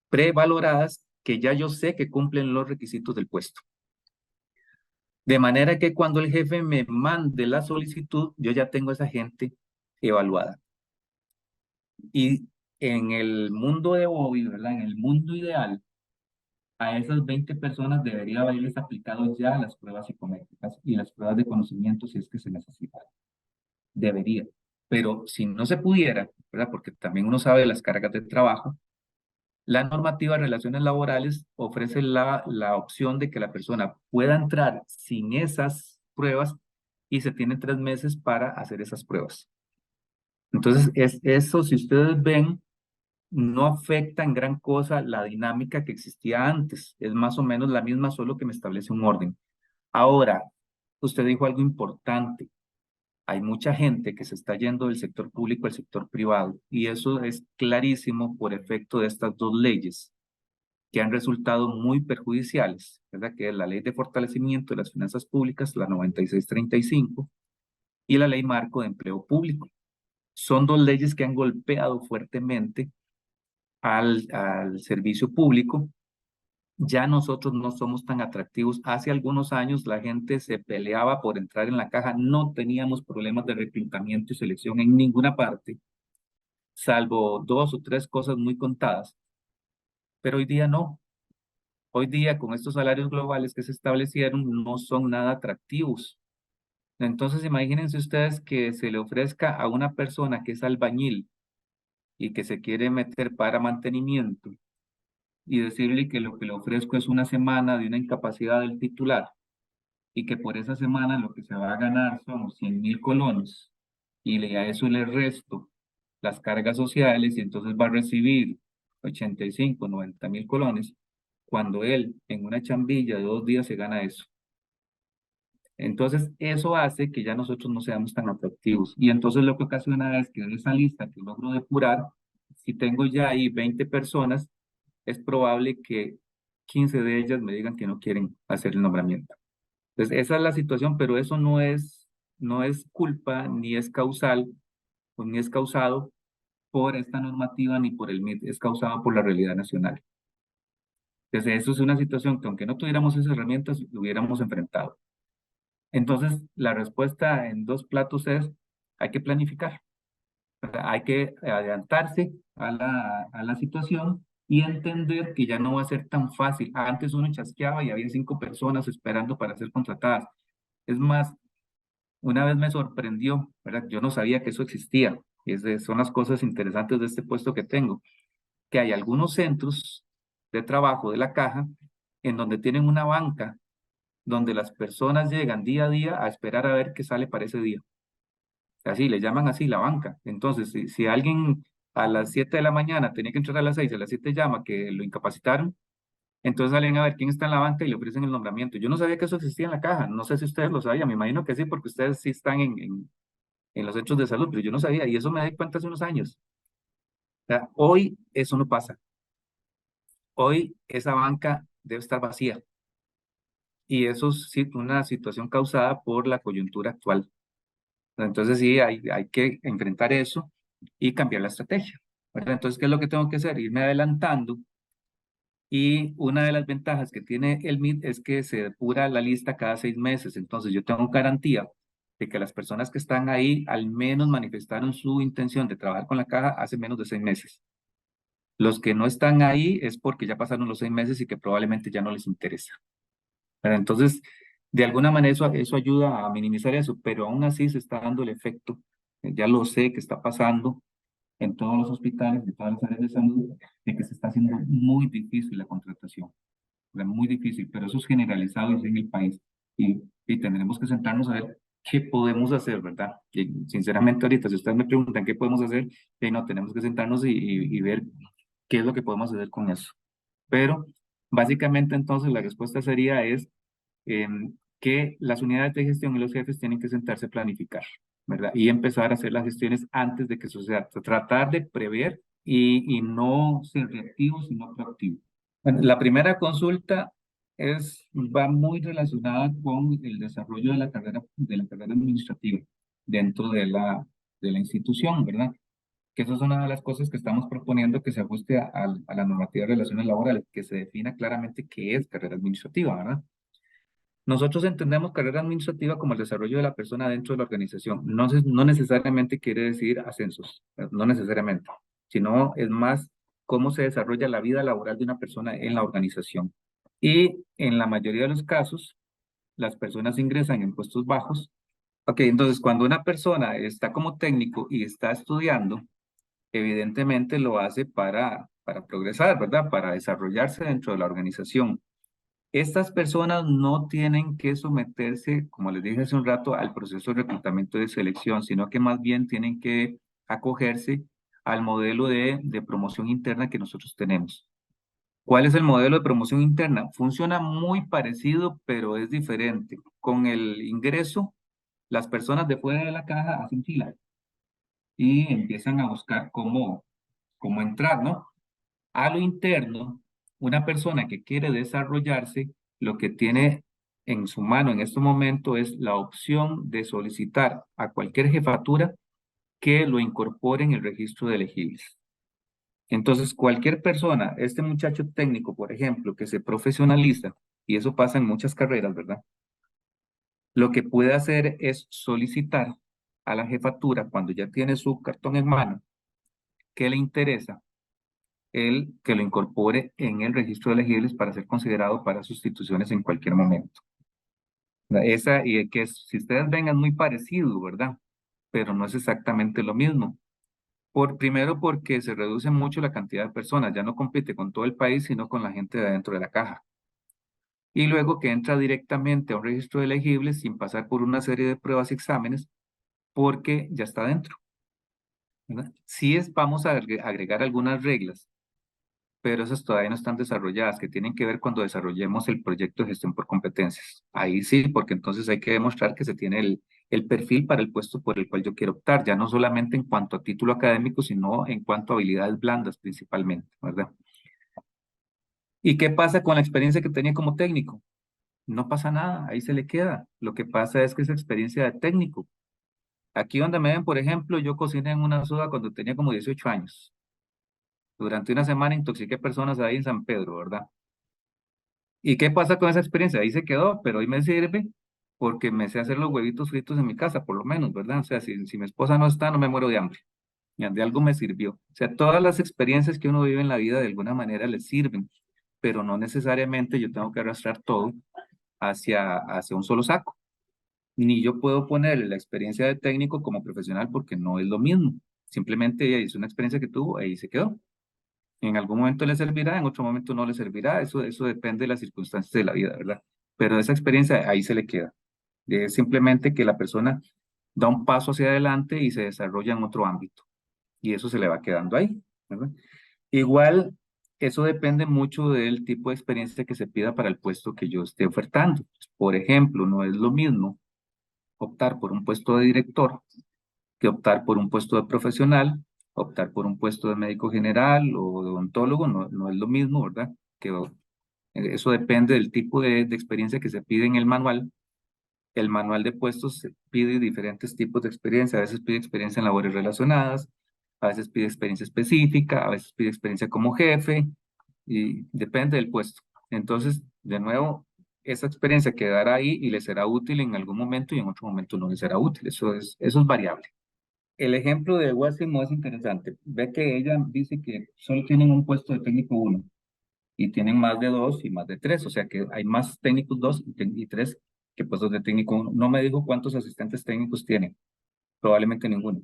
prevaloradas que ya yo sé que cumplen los requisitos del puesto. De manera que cuando el jefe me mande la solicitud, yo ya tengo a esa gente evaluada. Y en el mundo de Bobby, ¿verdad? En el mundo ideal, a esas 20 personas debería haberles aplicado ya las pruebas psicométricas y las pruebas de conocimiento si es que se necesitan. Debería. Pero si no se pudiera, ¿verdad? Porque también uno sabe de las cargas de trabajo, la normativa de relaciones laborales ofrece la opción de que la persona pueda entrar sin esas pruebas y se tiene 3 meses para hacer esas pruebas. Entonces, eso, si ustedes ven, no afecta en gran cosa la dinámica que existía antes. Es más o menos la misma, solo que me establece un orden. Ahora, usted dijo algo importante. Hay mucha gente que se está yendo del sector público al sector privado y eso es clarísimo por efecto de estas dos leyes que han resultado muy perjudiciales, ¿verdad? Que es la Ley de Fortalecimiento de las Finanzas Públicas, la 9635, y la Ley Marco de Empleo Público. Son dos leyes que han golpeado fuertemente al servicio público ya nosotros no somos tan atractivos. Hace algunos años la gente se peleaba por entrar en la caja, no teníamos problemas de reclutamiento y selección en ninguna parte, salvo 2 o 3 cosas muy contadas, pero hoy día no. Hoy día con estos salarios globales que se establecieron no son nada atractivos. Entonces imagínense ustedes que se le ofrezca a una persona que es albañil y que se quiere meter para mantenimiento y decirle que lo que le ofrezco es una semana de una incapacidad del titular y que por esa semana lo que se va a ganar son 100.000 colones y a eso le resto las cargas sociales y entonces va a recibir 85, 90.000 colones, cuando él en una chambilla de 2 días se gana eso. Entonces eso hace que ya nosotros no seamos tan atractivos y entonces lo que ocasiona es que de esa lista que logro depurar, si tengo ya ahí 20 personas, es probable que 15 de ellas me digan que no quieren hacer el nombramiento. Entonces, esa es la situación, pero eso no es culpa, ni es causal, pues, ni es causado por esta normativa, ni por el MIT, es causado por la realidad nacional. Entonces, eso es una situación que aunque no tuviéramos esas herramientas, lo hubiéramos enfrentado. Entonces, la respuesta en 2 platos es, hay que planificar, ¿verdad? Hay que adelantarse a la situación y entender que ya no va a ser tan fácil. Antes uno chasqueaba y había 5 personas esperando para ser contratadas. Es más, una vez me sorprendió, ¿verdad? Yo no sabía que eso existía. Son las cosas interesantes de este puesto que tengo, que hay algunos centros de trabajo de la caja en donde tienen una banca donde las personas llegan día a día a esperar a ver qué sale para ese día. Así, le llaman así la banca. Entonces, si alguien a las 7 de la mañana tenía que entrar a las 6, a las 7 llama que lo incapacitaron, entonces salen a ver quién está en la banca y le ofrecen el nombramiento. Yo no sabía que eso existía en la caja, no sé si ustedes lo sabían, me imagino que sí, porque ustedes sí están en los centros de salud, pero yo no sabía, y eso me di cuenta hace unos años. O sea, hoy eso no pasa. Hoy esa banca debe estar vacía, y eso es sí, una situación causada por la coyuntura actual. Entonces sí, hay que enfrentar eso y cambiar la estrategia, ¿verdad? Entonces, ¿qué es lo que tengo que hacer? Irme adelantando. Y una de las ventajas que tiene el MIT es que se depura la lista cada 6 meses. Entonces, yo tengo garantía de que las personas que están ahí al menos manifestaron su intención de trabajar con la caja hace menos de 6 meses. Los que no están ahí es porque ya pasaron los 6 meses y que probablemente ya no les interesa. Pero entonces, de alguna manera eso ayuda a minimizar eso, pero aún así se está dando el efecto. Ya lo sé que está pasando en todos los hospitales, en todas las áreas de salud, de que se está haciendo muy difícil la contratación, ¿verdad? Muy difícil, pero eso es generalizado y es en el país. Y tendremos que sentarnos a ver qué podemos hacer, ¿verdad? Y sinceramente ahorita, si ustedes me preguntan qué podemos hacer, no, tenemos que sentarnos y ver qué es lo que podemos hacer con eso. Pero básicamente entonces la respuesta sería es que las unidades de gestión y los jefes tienen que sentarse a planificar, ¿verdad? Y empezar a hacer las gestiones antes de que suceda. Tratar de prever y no ser reactivo, sino proactivo. Bueno, la primera consulta va muy relacionada con el desarrollo de la carrera administrativa dentro de la institución, ¿verdad? Que eso es una de las cosas que estamos proponiendo que se ajuste a la normativa de relaciones laborales, que se defina claramente qué es carrera administrativa, ¿verdad? Nosotros entendemos carrera administrativa como el desarrollo de la persona dentro de la organización. No necesariamente quiere decir ascensos, no necesariamente, sino es más cómo se desarrolla la vida laboral de una persona en la organización. Y en la mayoría de los casos, las personas ingresan en puestos bajos. Ok, entonces cuando una persona está como técnico y está estudiando, evidentemente lo hace para progresar, ¿verdad? Para desarrollarse dentro de la organización. Estas personas no tienen que someterse, como les dije hace un rato, al proceso de reclutamiento de selección, sino que más bien tienen que acogerse al modelo de promoción interna que nosotros tenemos. ¿Cuál es el modelo de promoción interna? Funciona muy parecido, pero es diferente. Con el ingreso, las personas de fuera de la caja hacen fila y empiezan a buscar cómo entrar, ¿no? A lo interno, una persona que quiere desarrollarse, lo que tiene en su mano en este momento es la opción de solicitar a cualquier jefatura que lo incorpore en el registro de elegibles. Entonces, cualquier persona, este muchacho técnico, por ejemplo, que se profesionaliza, y eso pasa en muchas carreras, ¿verdad? Lo que puede hacer es solicitar a la jefatura, cuando ya tiene su cartón en mano, que le interesa, el que lo incorpore en el registro de elegibles para ser considerado para sustituciones en cualquier momento. Esa, y que si ustedes ven, es muy parecido, ¿verdad? Pero no es exactamente lo mismo. Primero porque se reduce mucho la cantidad de personas, ya no compite con todo el país, sino con la gente de adentro de la caja. Y luego que entra directamente a un registro de elegibles sin pasar por una serie de pruebas y exámenes, porque ya está dentro, ¿verdad? Vamos a agregar algunas reglas, pero esas todavía no están desarrolladas, que tienen que ver cuando desarrollemos el proyecto de gestión por competencias. Ahí sí, porque entonces hay que demostrar que se tiene el perfil para el puesto por el cual yo quiero optar, ya no solamente en cuanto a título académico, sino en cuanto a habilidades blandas principalmente, ¿verdad? ¿Y qué pasa con la experiencia que tenía como técnico? No pasa nada, ahí se le queda. Lo que pasa es que es experiencia de técnico. Aquí donde me ven, por ejemplo, yo cociné en una soda cuando tenía como 18 años. Durante una semana intoxiqué personas ahí en San Pedro, ¿verdad? ¿Y qué pasa con esa experiencia? Ahí se quedó, pero hoy me sirve porque me sé hacer los huevitos fritos en mi casa, por lo menos, ¿verdad? O sea, si mi esposa no está, no me muero de hambre. Ya de algo me sirvió. O sea, todas las experiencias que uno vive en la vida de alguna manera le sirven, pero no necesariamente yo tengo que arrastrar todo hacia un solo saco. Ni yo puedo poner la experiencia de técnico como profesional porque no es lo mismo. Simplemente es una experiencia que tuvo, ahí se quedó. En algún momento le servirá, en otro momento no le servirá, eso depende de las circunstancias de la vida, ¿verdad? Pero esa experiencia ahí se le queda. Es simplemente que la persona da un paso hacia adelante y se desarrolla en otro ámbito. Y eso se le va quedando ahí, ¿verdad? Igual, eso depende mucho del tipo de experiencia que se pida para el puesto que yo esté ofertando. Por ejemplo, no es lo mismo optar por un puesto de director que optar por un puesto de profesional, optar por un puesto de médico general o de odontólogo, no es lo mismo, ¿verdad? Eso depende del tipo de experiencia que se pide en el manual. El manual de puestos pide diferentes tipos de experiencia, a veces pide experiencia en labores relacionadas, a veces pide experiencia específica, a veces pide experiencia como jefe, y depende del puesto. Entonces, de nuevo, esa experiencia quedará ahí y le será útil en algún momento y en otro momento no le será útil. Eso es variable. El ejemplo de Guasimo es interesante. Ve que ella dice que solo tienen un puesto de técnico 1 y tienen más de 2 y más de 3, o sea que hay más técnicos 2 y 3 que puestos de técnico 1. No me dijo cuántos asistentes técnicos tienen, probablemente ninguno.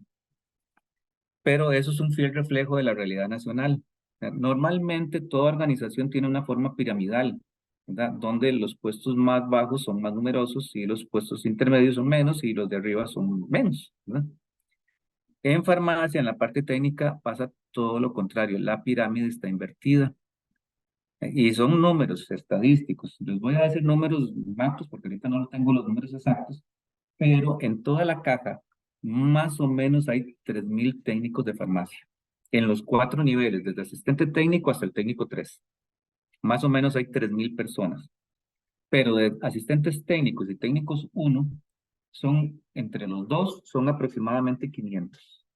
Pero eso es un fiel reflejo de la realidad nacional. Normalmente toda organización tiene una forma piramidal, ¿verdad? Donde los puestos más bajos son más numerosos y los puestos intermedios son menos y los de arriba son menos, ¿verdad? En farmacia, en la parte técnica, pasa todo lo contrario. La pirámide está invertida. Y son números estadísticos. Les voy a decir números macros porque ahorita no tengo los números exactos, pero en toda la caja, más o menos hay 3.000 técnicos de farmacia. En los 4 niveles, desde asistente técnico hasta el técnico 3. Más o menos hay 3.000 personas. Pero de asistentes técnicos y técnicos 1, son entre los dos, son aproximadamente 500.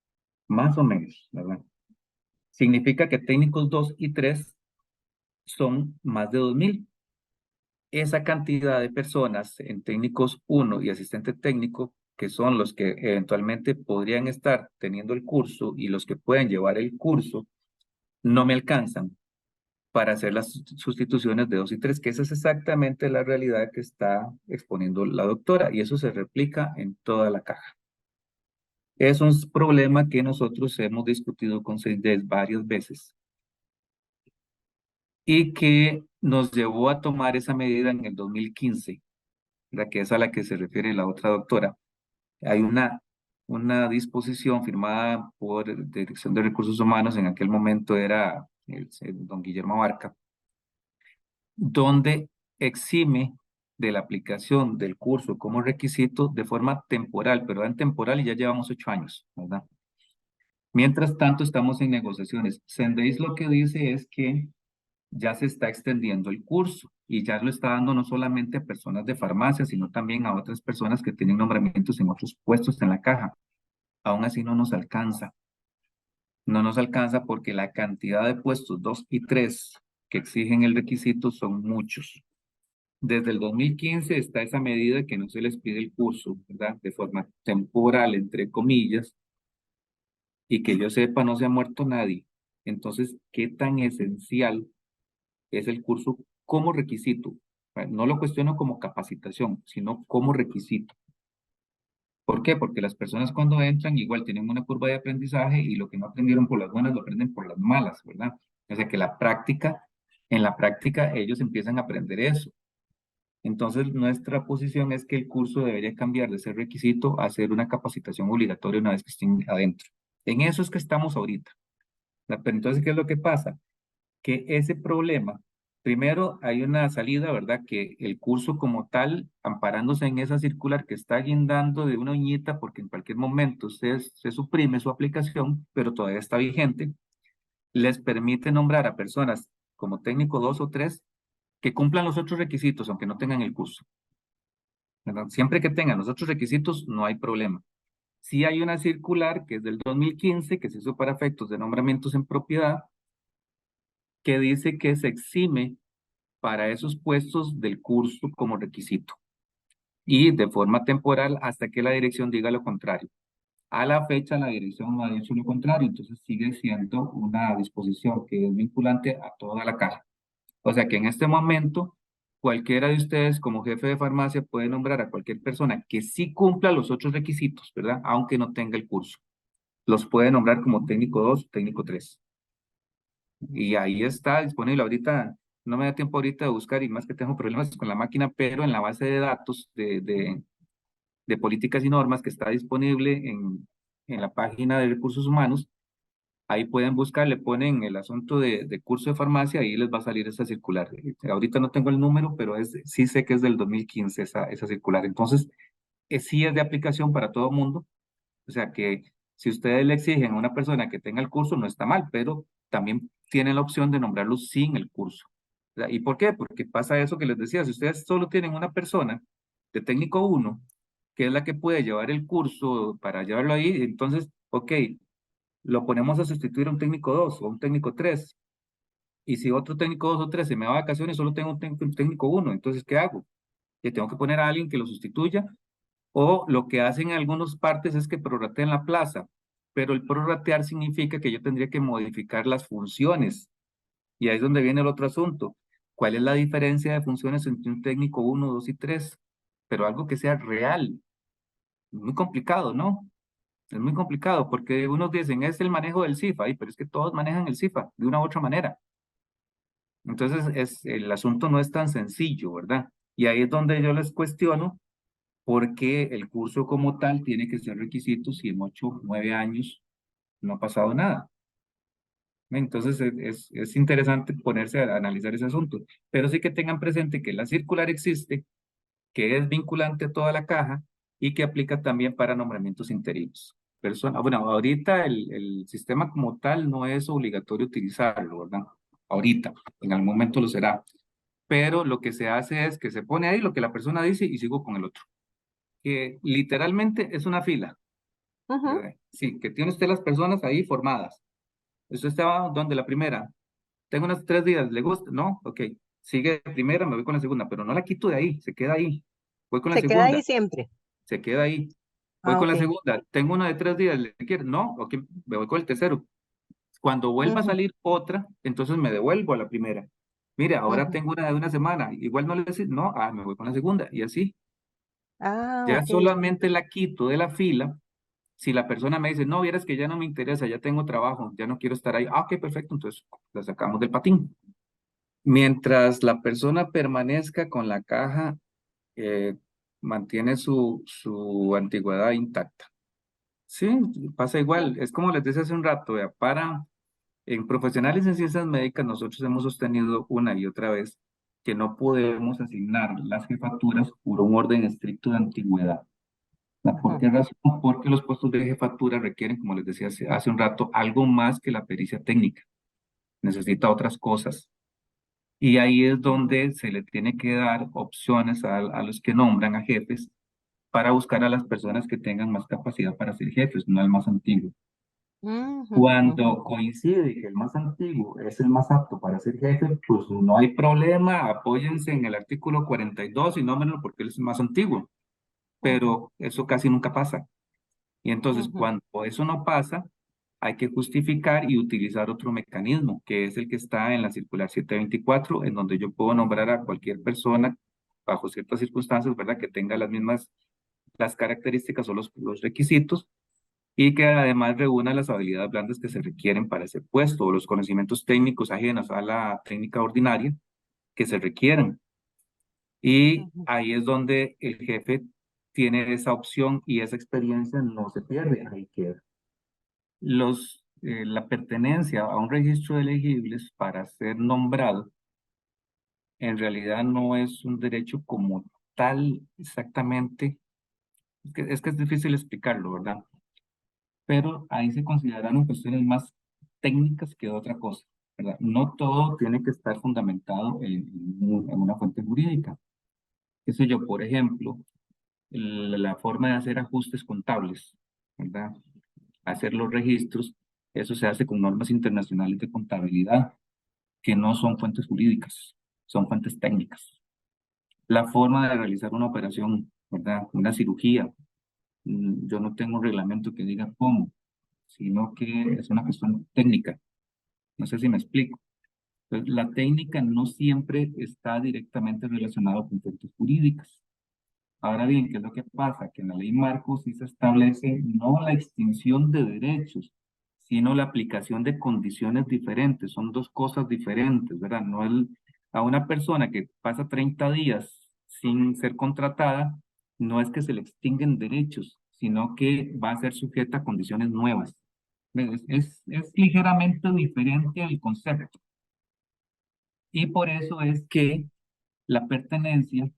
Más o menos, ¿verdad? Significa que técnicos 2 y 3 son más de 2.000. Esa cantidad de personas en técnicos 1 y asistente técnico, que son los que eventualmente podrían estar teniendo el curso y los que pueden llevar el curso, no me alcanzan para hacer las sustituciones de 2 y 3, que esa es exactamente la realidad que está exponiendo la doctora y eso se replica en toda la caja. Es un problema que nosotros hemos discutido con CEIDES varias veces y que nos llevó a tomar esa medida en el 2015, la que es a la que se refiere la otra doctora. Hay una disposición firmada por Dirección de Recursos Humanos, en aquel momento era el don Guillermo Abarca, donde exime de la aplicación del curso como requisito de forma temporal, pero en temporal y ya llevamos 8 años, ¿verdad? Mientras tanto, estamos en negociaciones. Sendeis lo que dice es que ya se está extendiendo el curso y ya lo está dando no solamente a personas de farmacia, sino también a otras personas que tienen nombramientos en otros puestos en la caja. Aún así no nos alcanza. no nos alcanza porque la cantidad de puestos 2 y 3 que exigen el requisito son muchos. Desde el 2015 está esa medida que no se les pide el curso, ¿verdad? De forma temporal, entre comillas, y que yo sepa no se ha muerto nadie. Entonces, ¿qué tan esencial es el curso como requisito? No lo cuestiono como capacitación, sino como requisito. ¿Por qué? Porque las personas cuando entran igual tienen una curva de aprendizaje y lo que no aprendieron por las buenas lo aprenden por las malas, ¿verdad? O sea que en la práctica ellos empiezan a aprender eso. Entonces nuestra posición es que el curso debería cambiar de ser requisito a ser una capacitación obligatoria una vez que estén adentro. En eso es que estamos ahorita. Pero entonces, ¿qué es lo que pasa? Que ese problema, primero hay una salida, ¿verdad? Que el curso como tal, amparándose en esa circular que está guindando de una uñita, porque en cualquier momento se suprime su aplicación, pero todavía está vigente, les permite nombrar a personas como técnico 2 o 3 que cumplan los otros requisitos, aunque no tengan el curso, ¿verdad? Siempre que tengan los otros requisitos, no hay problema. Sí hay una circular que es del 2015, que se hizo para efectos de nombramientos en propiedad, que dice que se exime para esos puestos del curso como requisito y de forma temporal hasta que la dirección diga lo contrario. A la fecha la dirección no ha dicho lo contrario, entonces sigue siendo una disposición que es vinculante a toda la caja. O sea que en este momento cualquiera de ustedes como jefe de farmacia puede nombrar a cualquier persona que sí cumpla los otros requisitos, ¿verdad? Aunque no tenga el curso. Los puede nombrar como técnico 2 o técnico 3. Y ahí está disponible ahorita. No me da tiempo ahorita de buscar y más que tengo problemas con la máquina, pero en la base de datos de políticas y normas que está disponible en la página de recursos humanos, ahí pueden buscar, le ponen el asunto de curso de farmacia y ahí les va a salir esa circular. Ahorita no tengo el número, pero sí sé que es del 2015 esa circular. Entonces, sí es de aplicación para todo mundo. O sea que si ustedes le exigen a una persona que tenga el curso, no está mal, pero también tienen la opción de nombrarlo sin el curso. O sea, ¿y por qué? Porque pasa eso que les decía, si ustedes solo tienen una persona de técnico 1, que es la que puede llevar el curso para llevarlo ahí, entonces, ok, lo ponemos a sustituir a un técnico 2 o un técnico 3. Y si otro técnico 2 o 3 se me va a vacaciones, solo tengo un técnico 1, entonces, ¿qué hago? Que tengo que poner a alguien que lo sustituya o lo que hacen en algunas partes es que prorratean la plaza, pero el prorratear significa que yo tendría que modificar las funciones. Y ahí es donde viene el otro asunto. ¿Cuál es la diferencia de funciones entre un técnico 1, 2 y 3? Pero algo que sea real. Muy complicado, ¿no? Es muy complicado porque unos dicen es el manejo del CIFA, pero es que todos manejan el CIFA de una u otra manera. Entonces, el asunto no es tan sencillo, ¿verdad? Y ahí es donde yo les cuestiono porque el curso como tal tiene que ser requisito si en 8 o 9 años no ha pasado nada. Entonces es interesante ponerse a analizar ese asunto, pero sí que tengan presente que la circular existe, que es vinculante a toda la caja y que aplica también para nombramientos interinos. Bueno, ahorita el sistema como tal no es obligatorio utilizarlo, ¿verdad? Ahorita, en algún momento lo será, pero lo que se hace es que se pone ahí lo que la persona dice y sigo con el otro, que literalmente es una fila. Ujú. Sí, que tiene usted las personas ahí formadas. Usted estaba donde la primera. Tengo unos 3 días, ¿le gusta? No, ok. Sigue la primera, me voy con la segunda, pero no la quito de ahí, se queda ahí. Voy con la Se queda ahí segunda, siempre. se queda ahí. Voy Ah, con ok. la segunda, tengo una de 3 días, ¿le quiere? No, ok, me voy con el tercero. Cuando vuelva a Ujú, salir otra, entonces me devuelvo a la primera. Mire, ahora ujú. tengo una de una semana, igual no le decís, no, me voy con la segunda, y así. Ah, Ya ok. solamente la quito de la fila. Si la persona me dice, no, vieras que ya no me interesa, ya tengo trabajo, ya no quiero estar ahí, ok, perfecto, entonces la sacamos del patín. Mientras la persona permanezca con la caja, eh, mantiene su antigüedad intacta. Sí, pasa igual, es como les decía hace un rato, vea, en profesionales en ciencias médicas nosotros hemos sostenido una y otra vez que no podemos asignar las jefaturas por un orden estricto de antigüedad. ¿Por Ujú. qué razón? Porque los puestos de jefatura requieren, como les decía hace un rato, algo más que la pericia técnica. Necesita otras cosas. Y ahí es donde se le tiene que dar opciones a los que nombran a jefes para buscar a las personas que tengan más capacidad para ser jefes, no al más antiguo. Cuando coincide que el más antiguo es el más apto para ser jefe, pues no hay problema, apóyense en el artículo 42 y nómenlo porque él es el más antiguo, pero eso casi nunca pasa. Y entonces, cuando eso no pasa, hay que justificar y utilizar otro mecanismo, que es el que está en la circular 724, en donde yo puedo nombrar a cualquier persona bajo ciertas circunstancias, ¿verdad? Que tenga las características o los requisitos y que además reúna las habilidades blandas que se requieren para ese puesto o los conocimientos técnicos ajenos a la técnica ordinaria que se requieren. Y ahí es donde el jefe tiene esa opción y esa experiencia no se pierde, ahí queda. La pertenencia a un registro de elegibles para ser nombrado en realidad no es un derecho como tal exactamente, es que es difícil explicarlo, ¿verdad? Pero ahí se consideraron cuestiones más técnicas que otra cosa, ¿verdad? No todo tiene que estar fundamentado en una fuente jurídica. Eso yo, por ejemplo, la forma de hacer ajustes contables, ¿verdad? Hacer los registros, eso se hace con normas internacionales de contabilidad, que no son fuentes jurídicas, son fuentes técnicas. La forma de realizar una operación, ¿verdad? Una cirugía, yo no tengo un reglamento que diga cómo, sino que es una cuestión técnica. No sé si me explico. Entonces, la técnica no siempre está directamente relacionada con fuentes jurídicas. Ahora bien, ¿qué es lo que pasa? Que en la ley marco sí se establece no la extinción de derechos, sino la aplicación de condiciones diferentes. Son dos cosas diferentes, ¿verdad? No a una persona que pasa 30 días sin ser contratada, no es que se le extinguen derechos, sino que va a ser sujeta a condiciones nuevas. Es ligeramente diferente el concepto. Y por eso es que la pertenencia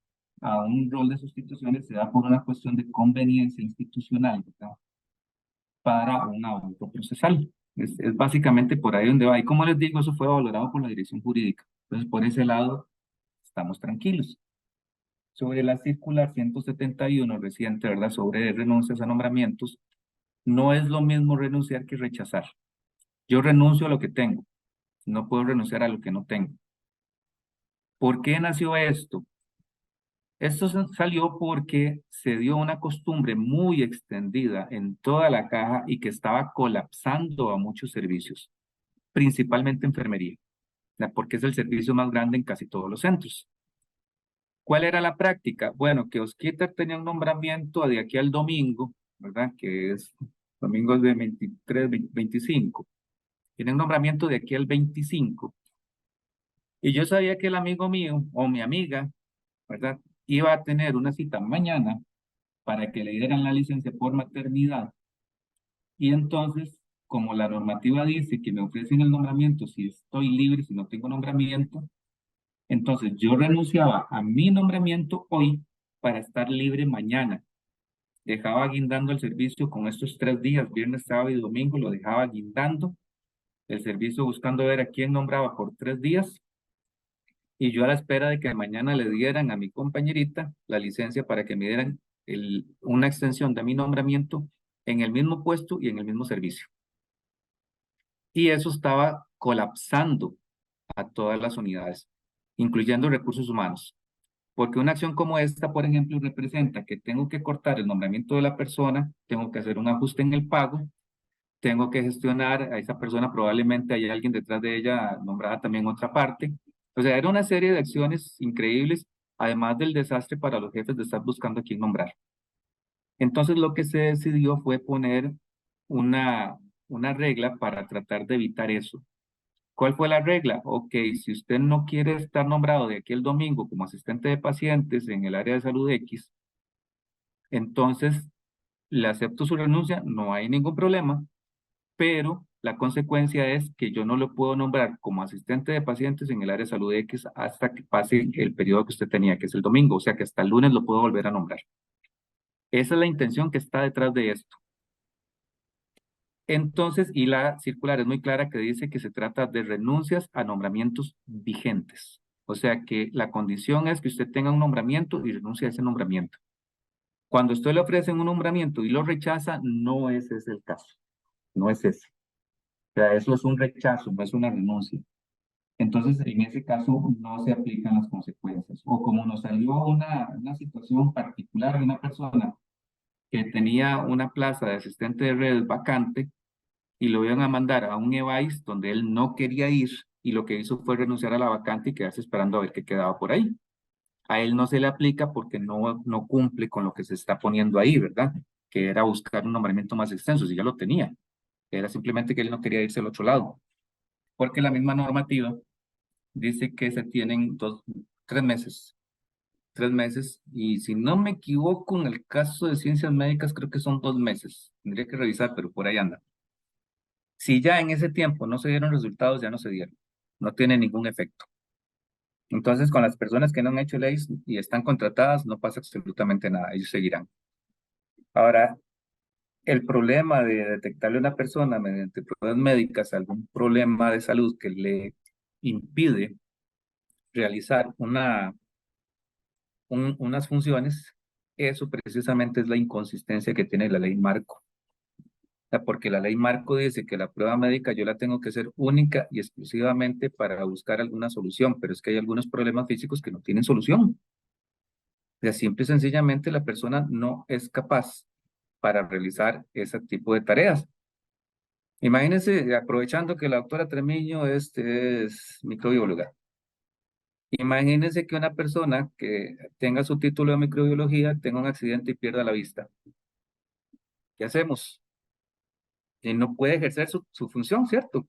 a un rol de sustituciones se da por una cuestión de conveniencia institucional, ¿verdad? Para un aborto procesal. Es básicamente por ahí donde va. Y como les digo, eso fue valorado por la dirección jurídica. Entonces, por ese lado, estamos tranquilos. Sobre la circular 171 reciente, ¿verdad? Sobre renuncias a nombramientos, no es lo mismo renunciar que rechazar. Yo renuncio a lo que tengo, no puedo renunciar a lo que no tengo. ¿Por qué nació esto? Esto salió porque se dio una costumbre muy extendida en toda la caja y que estaba colapsando a muchos servicios, principalmente enfermería, porque es el servicio más grande en casi todos los centros. ¿Cuál era la práctica? Bueno, que Osquita tenía un nombramiento de aquí al domingo, ¿verdad? Que es domingos de 23, 25. Tiene un nombramiento de aquí al 25. Y yo sabía que el amigo mío o mi amiga, ¿verdad? Iba a tener una cita mañana para que le dieran la licencia por maternidad. Y entonces, como la normativa dice que me ofrecen el nombramiento si estoy libre, si no tengo nombramiento, entonces yo renunciaba a mi nombramiento hoy para estar libre mañana. Dejaba guindando el servicio con estos 3 días, viernes, sábado y domingo, lo dejaba guindando el servicio buscando ver a quién nombraba por 3 días y yo a la espera de que mañana le dieran a mi compañerita la licencia para que me dieran una extensión de mi nombramiento en el mismo puesto y en el mismo servicio. Y eso estaba colapsando a todas las unidades, incluyendo recursos humanos. Porque una acción como esta, por ejemplo, representa que tengo que cortar el nombramiento de la persona, tengo que hacer un ajuste en el pago, tengo que gestionar a esa persona, probablemente hay alguien detrás de ella nombrada también en otra parte. O sea, era una serie de acciones increíbles, además del desastre para los jefes de estar buscando a quién nombrar. Entonces lo que se decidió fue poner una regla para tratar de evitar eso. ¿Cuál fue la regla? Ok, si usted no quiere estar nombrado de aquí el domingo como asistente de pacientes en el área de salud X, entonces le acepto su renuncia, no hay ningún problema, pero la consecuencia es que yo no lo puedo nombrar como asistente de pacientes en el área de salud X hasta que pase el periodo que usted tenía, que es el domingo, o sea que hasta el lunes lo puedo volver a nombrar. Esa es la intención que está detrás de esto. Entonces, y la circular es muy clara que dice que se trata de renuncias a nombramientos vigentes. O sea que la condición es que usted tenga un nombramiento y renuncie a ese nombramiento. Cuando usted le ofrece un nombramiento y lo rechaza, no ese es el caso. no es eso. O sea, eso es un rechazo, no es una renuncia. Entonces, en ese caso, no se aplican las consecuencias. O como nos salió una situación particular de una persona que tenía una plaza de asistente de redes vacante y lo iban a mandar a un EVAIS donde él no quería ir y lo que hizo fue renunciar a la vacante y quedarse esperando a ver qué quedaba por ahí. A él no se le aplica porque no cumple con lo que se está poniendo ahí, ¿verdad? Que era buscar un nombramiento más extenso, si ya lo tenía. Era simplemente que él no quería irse al otro lado. Porque la misma normativa dice que se tienen 3 meses. 3 meses, y si no me equivoco, en el caso de ciencias médicas, creo que son 2 meses. Tendría que revisar, pero por ahí anda. Si ya en ese tiempo no se dieron resultados, ya no se dieron. No tiene ningún efecto. Entonces, con las personas que no han hecho leyes y están contratadas, no pasa absolutamente nada. Ellos seguirán. Ahora, el problema de detectarle a una persona mediante pruebas médicas algún problema de salud que le impide realizar unas funciones, eso precisamente es la inconsistencia que tiene la ley marco. Porque la ley marco dice que la prueba médica yo la tengo que hacer única y exclusivamente para buscar alguna solución, pero es que hay algunos problemas físicos que no tienen solución. O sea, simple y sencillamente la persona no es capaz para realizar ese tipo de tareas. Imagínense, aprovechando que la doctora Tremiño es microbióloga. Imagínense que una persona que tenga su título de microbiología tenga un accidente y pierda la vista. ¿Qué hacemos? Y no puede ejercer su función, ¿cierto?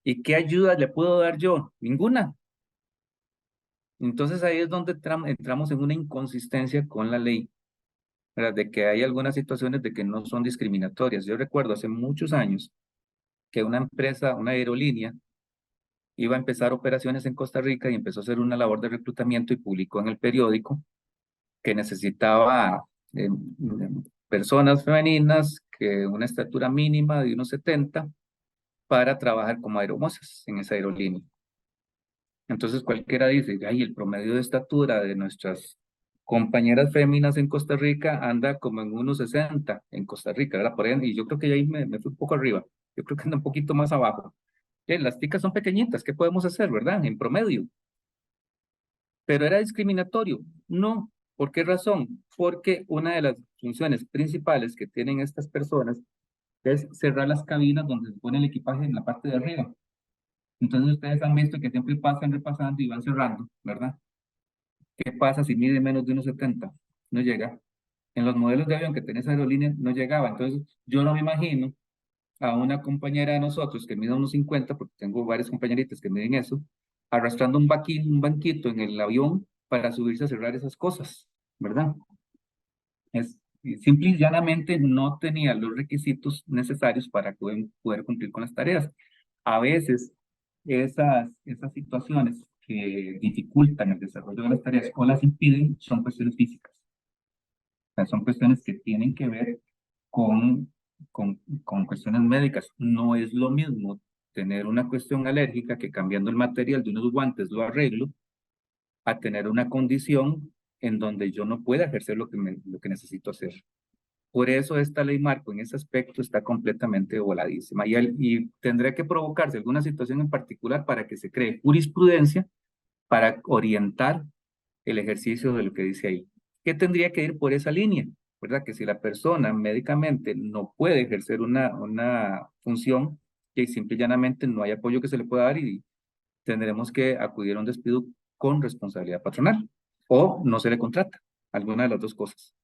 ¿Y qué ayuda le puedo dar yo? Ninguna. Entonces ahí es donde entramos en una inconsistencia con la ley, ¿verdad? De que hay algunas situaciones de que no son discriminatorias. Yo recuerdo hace muchos años que una empresa, una aerolínea, iba a empezar operaciones en Costa Rica y empezó a hacer una labor de reclutamiento y publicó en el periódico que necesitaba personas femeninas que una estatura mínima de unos 70 para trabajar como aeromosas en esa aerolínea. Entonces cualquiera dice, ay, el promedio de estatura de nuestras compañeras féminas en Costa Rica anda como en 1,60 en Costa Rica, ¿verdad? Por ahí, y yo creo que ahí me fui un poco arriba, yo creo que anda un poquito más abajo. Las ticas son pequeñitas, ¿qué podemos hacer, verdad? En promedio. Pero era discriminatorio. No. ¿Por qué razón? Porque una de las funciones principales que tienen estas personas es cerrar las cabinas donde se pone el equipaje en la parte de arriba. Entonces ustedes han visto que siempre pasan repasando y van cerrando, ¿verdad? ¿Qué pasa si mide menos de 1,70? No llega. En los modelos de avión que tenés aerolínea no llegaba. Entonces yo no me imagino a una compañera de nosotros que mide 1,50, porque tengo varias compañeritas que miden eso, arrastrando un banquito en el avión para subirse a cerrar esas cosas, ¿verdad? Simple y llanamente no tenía los requisitos necesarios para poder cumplir con las tareas. A veces esas situaciones que dificultan el desarrollo de las tareas o las impiden son cuestiones físicas. O sea, son cuestiones que tienen que ver con cuestiones médicas. No es lo mismo tener una cuestión alérgica que cambiando el material de unos guantes lo arreglo, a tener una condición en donde yo no pueda ejercer lo que necesito hacer. Por eso esta ley marco en ese aspecto está completamente voladísima y tendrá que provocarse alguna situación en particular para que se cree jurisprudencia para orientar el ejercicio de lo que dice ahí. ¿Qué tendría que ir por esa línea? ¿Verdad? Que si la persona médicamente no puede ejercer una función, que simple y llanamente no hay apoyo que se le pueda dar y tendremos que acudir a un despido con responsabilidad patronal o no se le contrata, alguna de las dos cosas.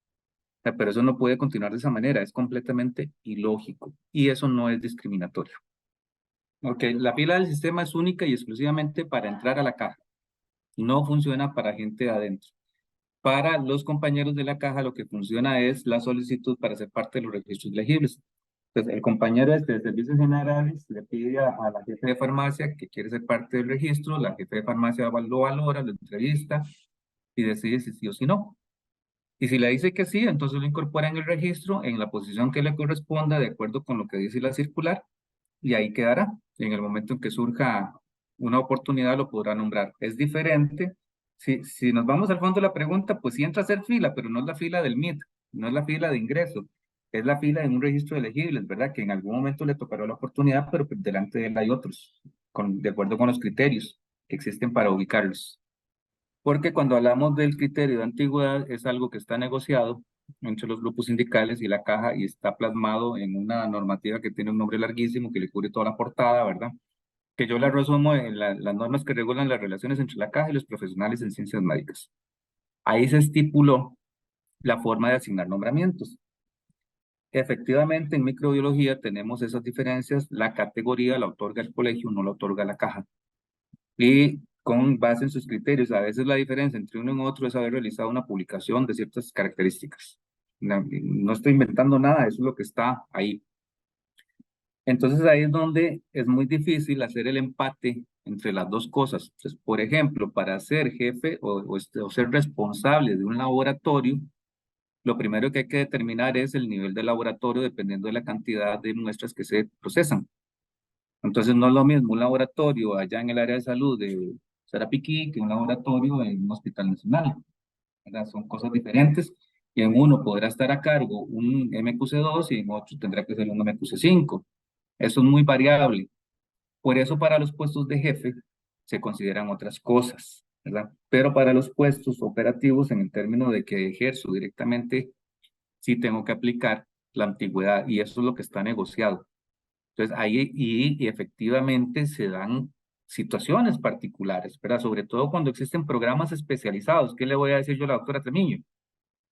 Pero eso no puede continuar de esa manera, es completamente ilógico y eso no es discriminatorio. Ok, la fila del sistema es única y exclusivamente para entrar a la caja. No funciona para gente de adentro. Para los compañeros de la caja lo que funciona es la solicitud para ser parte de los registros legibles. Entonces, el compañero de servicios generales le pide a la jefe de farmacia que quiere ser parte del registro, la jefe de farmacia lo valora, lo entrevista y decide si sí o si no. Y si le dice que sí, entonces lo incorpora en el registro en la posición que le corresponda de acuerdo con lo que dice la circular y ahí quedará. Y en el momento en que surja una oportunidad lo podrá nombrar. Es diferente. Si nos vamos al fondo de la pregunta, pues sí entra a ser fila, pero no es la fila del MIT, no es la fila de ingreso. es la fila en un registro de elegibles, ¿verdad? Que en algún momento le tocará la oportunidad, pero pues delante de él hay otros, de acuerdo con los criterios que existen para ubicarlos. Porque cuando hablamos del criterio de antigüedad, es algo que está negociado entre los grupos sindicales y la caja y está plasmado en una normativa que tiene un nombre larguísimo que le cubre toda la portada, ¿verdad? Que yo la resumo en las normas que regulan las relaciones entre la caja y los profesionales en ciencias médicas. Ahí se estipuló la forma de asignar nombramientos. Efectivamente, en microbiología tenemos esas diferencias. La categoría la otorga el colegio, no la otorga la caja. Y con base en sus criterios, a veces la diferencia entre uno y otro es haber realizado una publicación de ciertas características. No estoy inventando nada, eso es lo que está ahí. Entonces ahí es donde es muy difícil hacer el empate entre las dos cosas. Entonces, por ejemplo, para ser jefe o ser responsable de un laboratorio, lo primero que hay que determinar es el nivel del laboratorio dependiendo de la cantidad de muestras que se procesan. Entonces no es lo mismo un laboratorio allá en el área de salud de Sarapiquí que un laboratorio en un hospital nacional, ¿verdad? Son cosas diferentes y en uno podrá estar a cargo un MQC2 y en otro tendrá que ser un MQC5. Eso es muy variable. Por eso para los puestos de jefe se consideran otras cosas, ¿verdad? Pero para los puestos operativos, en el término de que ejerzo directamente, sí tengo que aplicar la antigüedad y eso es lo que está negociado. Entonces, ahí y efectivamente se dan situaciones particulares, ¿verdad? Sobre todo cuando existen programas especializados. ¿Qué le voy a decir yo a la doctora Tremiño?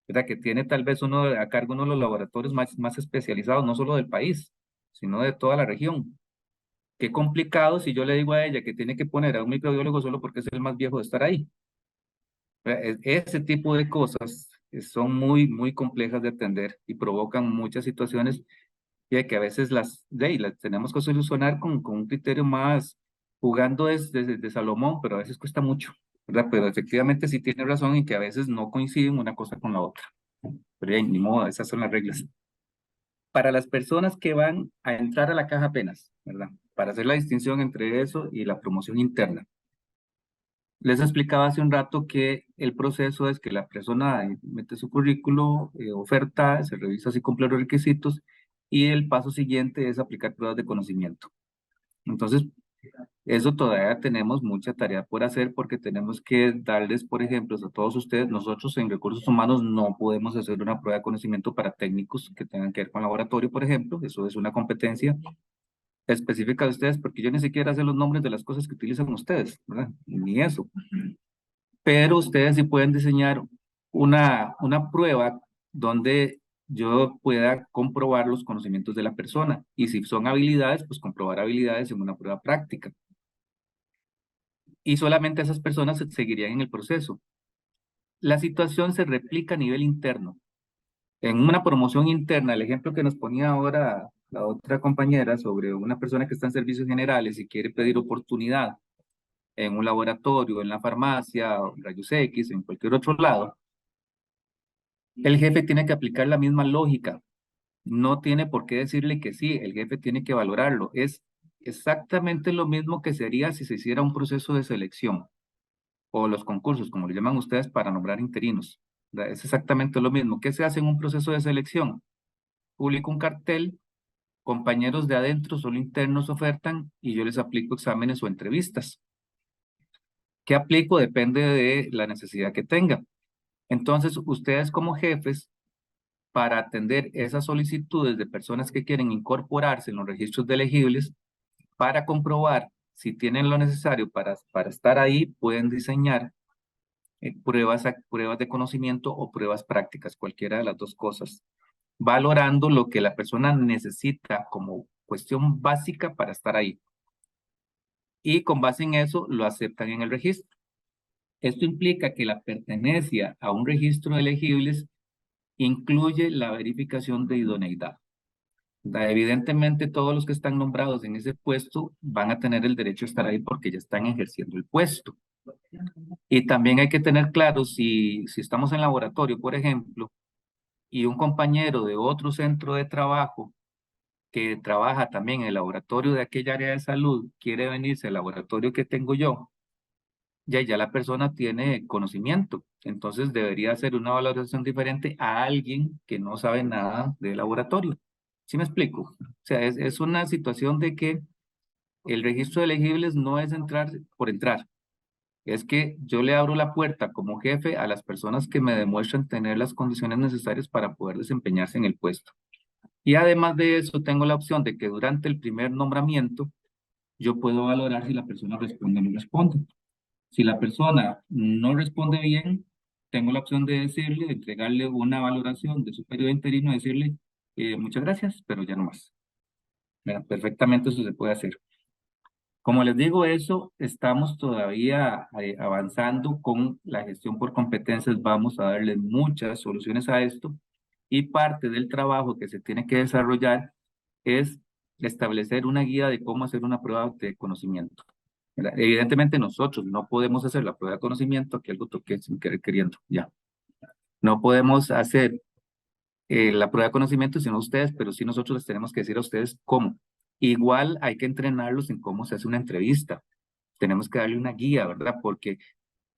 ¿Verdad? Que tiene tal vez uno a cargo uno de los laboratorios más especializados, no solo del país, sino de toda la región. Qué complicado si yo le digo a ella que tiene que poner a un microbiólogo solo porque es el más viejo de estar ahí. Ese tipo de cosas son muy complejas de atender y provocan muchas situaciones y que a veces las tenemos que solucionar con un criterio más jugando de Salomón, pero a veces cuesta mucho, ¿verdad? Pero efectivamente sí tiene razón en que a veces no coinciden una cosa con la otra. Pero ya, ni modo, esas son las reglas. Para las personas que van a entrar a la caja apenas, ¿verdad? Para hacer la distinción entre eso y la promoción interna. Les explicaba hace un rato que el proceso es que la persona mete su currículo, oferta, se revisa si cumple los requisitos y el paso siguiente es aplicar pruebas de conocimiento. Entonces, eso todavía tenemos mucha tarea por hacer porque tenemos que darles, por ejemplo, a todos ustedes, nosotros en recursos humanos no podemos hacer una prueba de conocimiento para técnicos que tengan que ver con laboratorio, por ejemplo, eso es una competencia específica de ustedes porque yo ni siquiera sé los nombres de las cosas que utilizan ustedes, ¿verdad? Ni eso. Pero ustedes sí pueden diseñar una prueba donde yo pueda comprobar los conocimientos de la persona. Y si son habilidades, pues comprobar habilidades en una prueba práctica. Y solamente esas personas seguirían en el proceso. La situación se replica a nivel interno. En una promoción interna, el ejemplo que nos ponía ahora la otra compañera sobre una persona que está en servicios generales y quiere pedir oportunidad en un laboratorio, en la farmacia, en rayos X, en cualquier otro lado, el jefe tiene que aplicar la misma lógica. No tiene por qué decirle que sí, el jefe tiene que valorarlo. Es exactamente lo mismo que sería si se hiciera un proceso de selección o los concursos, como le llaman ustedes, para nombrar interinos. ¿Verdad? Es exactamente lo mismo. ¿Qué se hace en un proceso de selección? Publico un cartel, compañeros de adentro, solo internos ofertan y yo les aplico exámenes o entrevistas. ¿Qué aplico? Depende de la necesidad que tenga. Entonces, ustedes como jefes, para atender esas solicitudes de personas que quieren incorporarse en los registros de elegibles, para comprobar si tienen lo necesario para estar ahí, pueden diseñar pruebas de conocimiento o pruebas prácticas, cualquiera de las dos cosas, valorando lo que la persona necesita como cuestión básica para estar ahí. Y con base en eso lo aceptan en el registro. Esto implica que la pertenencia a un registro de elegibles incluye la verificación de idoneidad. Evidentemente, todos los que están nombrados en ese puesto van a tener el derecho a estar ahí porque ya están ejerciendo el puesto. Y también hay que tener claro si estamos en laboratorio, por ejemplo, y un compañero de otro centro de trabajo que trabaja también en el laboratorio de aquella área de salud quiere venirse al laboratorio que tengo yo, ya la persona tiene conocimiento, entonces debería hacer una valoración diferente a alguien que no sabe nada de laboratorio. ¿Sí me explico? O sea, es una situación de que el registro de elegibles no es entrar por entrar, es que yo le abro la puerta como jefe a las personas que me demuestran tener las condiciones necesarias para poder desempeñarse en el puesto. Y además de eso, tengo la opción de que durante el primer nombramiento, yo puedo valorar si la persona responde o no responde. Si la persona no responde bien, tengo la opción de decirle, de entregarle una valoración de su periodo interino, decirle, muchas gracias, pero ya no más. Mira, perfectamente eso se puede hacer. Como les digo, eso estamos todavía avanzando con la gestión por competencias. Vamos a darle muchas soluciones a esto y parte del trabajo que se tiene que desarrollar es establecer una guía de cómo hacer una prueba de conocimiento. ¿Verdad? Evidentemente nosotros no podemos hacer la prueba de conocimiento, que algo toqué sin querer queriendo, ya. No podemos hacer la prueba de conocimiento sino ustedes, pero sí nosotros les tenemos que decir a ustedes cómo. Igual hay que entrenarlos en cómo se hace una entrevista. Tenemos que darle una guía, ¿verdad? Porque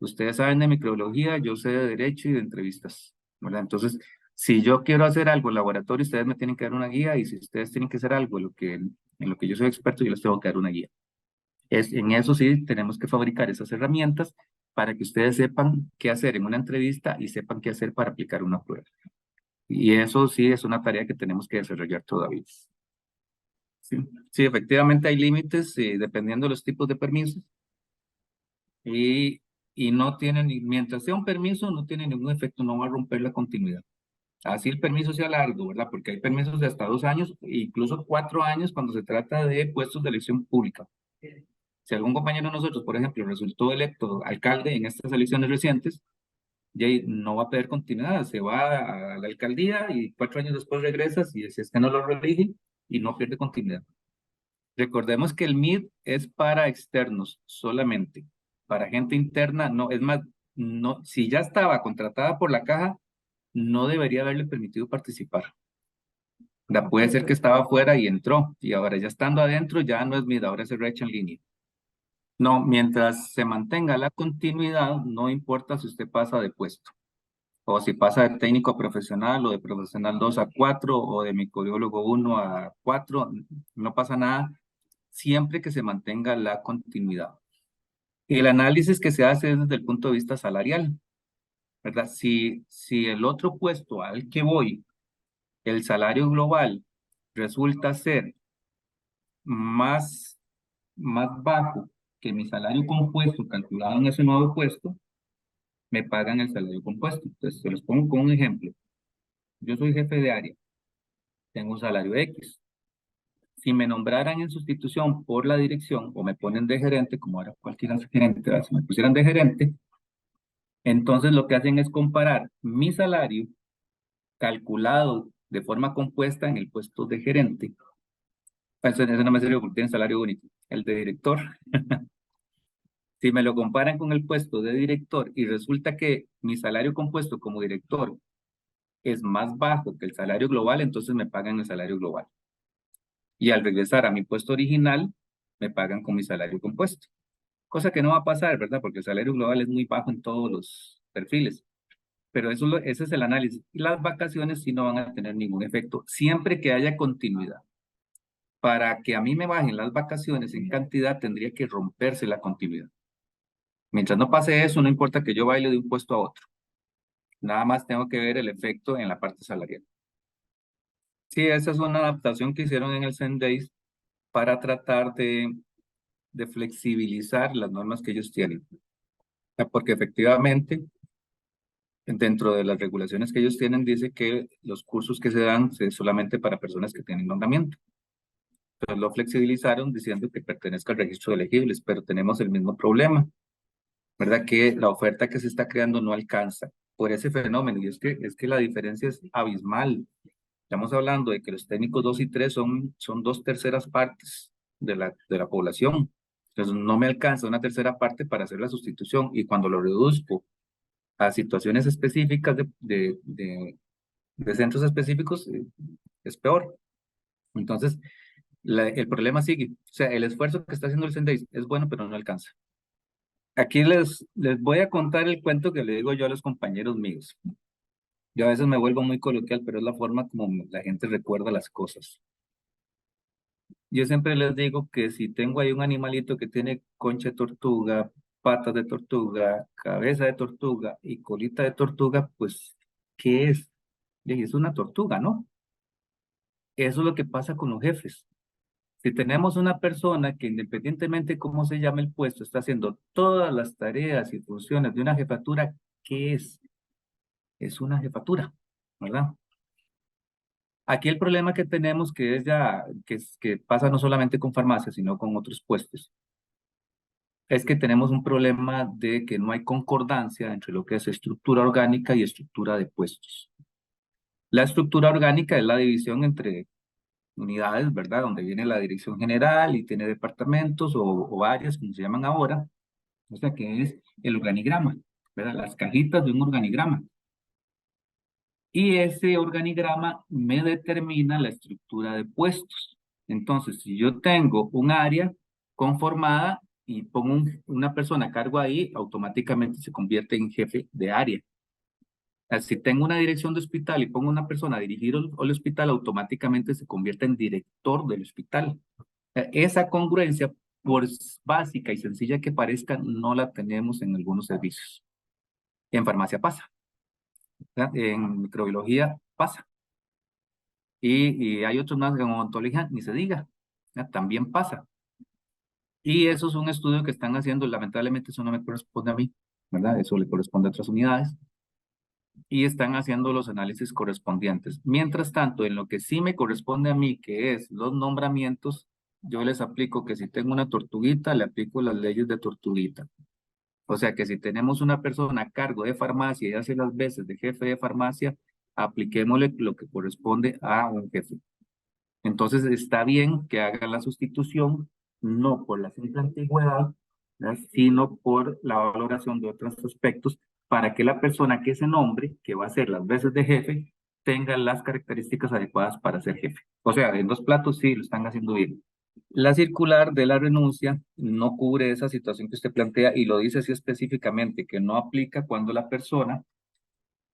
ustedes saben de microbiología, yo sé de derecho y de entrevistas, ¿verdad? Entonces, si yo quiero hacer algo en laboratorio, ustedes me tienen que dar una guía y si ustedes tienen que hacer algo en lo que yo soy experto, yo les tengo que dar una guía. En eso sí tenemos que fabricar esas herramientas para que ustedes sepan qué hacer en una entrevista y sepan qué hacer para aplicar una prueba. Y eso sí es una tarea que tenemos que desarrollar todavía. Sí, sí, efectivamente hay límites dependiendo de los tipos de permisos y, y no tienen, mientras sea un permiso, no tiene ningún efecto, no va a romper la continuidad. Así el permiso sea largo, ¿verdad? Porque hay permisos de hasta 2 años, e incluso 4 años cuando se trata de puestos de elección pública. Si algún compañero de nosotros, por ejemplo, resultó electo alcalde en estas elecciones recientes, ya no va a pedir continuidad, se va a la alcaldía y 4 años después regresa si es que no lo reelige y no pierde continuidad. Recordemos que el MID es para externos solamente, para gente interna no, es más, no, si ya estaba contratada por la caja, no debería haberle permitido participar. Puede ser que estaba afuera y entró, y ahora ya estando adentro ya no es MID, ahora se recha en línea. No, mientras se mantenga la continuidad, no importa si usted pasa de puesto, o si pasa de técnico a profesional, o de profesional 2 a 4, o de microbiólogo 1 a 4, no pasa nada, siempre que se mantenga la continuidad. Y el análisis que se hace es desde el punto de vista salarial, ¿verdad? Si el otro puesto al que voy, el salario global resulta ser más, más bajo que mi salario compuesto calculado en ese nuevo puesto, me pagan el salario compuesto. Entonces, se los pongo con un ejemplo. Yo soy jefe de área, tengo un salario X. Si me nombraran en sustitución por la dirección o me ponen de gerente, como ahora cualquiera es gerente, ¿verdad? Si me pusieran de gerente, entonces lo que hacen es comparar mi salario calculado de forma compuesta en el puesto de gerente. Eso no me sirve porque tiene salario único. El de director, si me lo comparan con el puesto de director y resulta que mi salario compuesto como director es más bajo que el salario global, entonces me pagan el salario global. Y al regresar a mi puesto original, me pagan con mi salario compuesto. Cosa que no va a pasar, ¿verdad? Porque el salario global es muy bajo en todos los perfiles. Pero ese es el análisis. Y las vacaciones sí no van a tener ningún efecto, siempre que haya continuidad. Para que a mí me bajen las vacaciones en cantidad, tendría que romperse la continuidad. Mientras no pase eso, no importa que yo baile de un puesto a otro. Nada más tengo que ver el efecto en la parte salarial. Sí, esa es una adaptación que hicieron en el Sendays para tratar de flexibilizar las normas que ellos tienen. Porque efectivamente, dentro de las regulaciones que ellos tienen, dice que los cursos que se dan es solamente para personas que tienen nombramiento. Entonces lo flexibilizaron diciendo que pertenezca al registro de elegibles, pero tenemos el mismo problema, ¿verdad? Que la oferta que se está creando no alcanza por ese fenómeno, y es que la diferencia es abismal. Estamos hablando de que los técnicos 2 y 3 son 2/3 de la población. Entonces no me alcanza una tercera parte para hacer la sustitución, y cuando lo reduzco a situaciones específicas de centros específicos, es peor. Entonces, el problema sigue. O sea, el esfuerzo que está haciendo el Sendeis es bueno, pero no alcanza. Aquí les voy a contar el cuento que le digo yo a los compañeros míos. Yo a veces me vuelvo muy coloquial, pero es la forma como la gente recuerda las cosas. Yo siempre les digo que si tengo ahí un animalito que tiene concha de tortuga, patas de tortuga, cabeza de tortuga y colita de tortuga, pues, ¿qué es? Y es una tortuga, ¿no? Eso es lo que pasa con los jefes. Si tenemos una persona que independientemente cómo se llame el puesto, está haciendo todas las tareas y funciones de una jefatura, ¿qué es? Es una jefatura, ¿verdad? Aquí el problema que tenemos, que es ya, que pasa no solamente con farmacias, sino con otros puestos, es que tenemos un problema de que no hay concordancia entre lo que es estructura orgánica y estructura de puestos. La estructura orgánica es la división entre unidades, ¿verdad? Donde viene la dirección general y tiene departamentos o áreas, como se llaman ahora, o sea que es el organigrama, ¿verdad? Las cajitas de un organigrama. Y ese organigrama me determina la estructura de puestos. Entonces, si yo tengo un área conformada y pongo una persona a cargo ahí, automáticamente se convierte en jefe de área. Si tengo una dirección de hospital y pongo una persona a dirigir el hospital, automáticamente se convierte en director del hospital. Esa congruencia, por básica y sencilla que parezca, no la tenemos en algunos servicios. En farmacia pasa, ¿verdad? En microbiología pasa. Y hay otros más en odontología, ni se diga, ¿verdad? También pasa. Y eso es un estudio que están haciendo, lamentablemente eso no me corresponde a mí, ¿verdad? Eso le corresponde a otras unidades. Y están haciendo los análisis correspondientes. Mientras tanto, en lo que sí me corresponde a mí, que es los nombramientos, yo les aplico que si tengo una tortuguita, le aplico las leyes de tortuguita. O sea que si tenemos una persona a cargo de farmacia y hace las veces de jefe de farmacia, apliquémosle lo que corresponde a un jefe. Entonces está bien que haga la sustitución, no por la simple antigüedad, ¿verdad? Sino por la valoración de otros aspectos para que la persona que se nombre, que va a hacer las veces de jefe, tenga las características adecuadas para ser jefe. O sea, en 2 platos sí lo están haciendo bien. La circular de la renuncia no cubre esa situación que usted plantea y lo dice así específicamente, que no aplica cuando la persona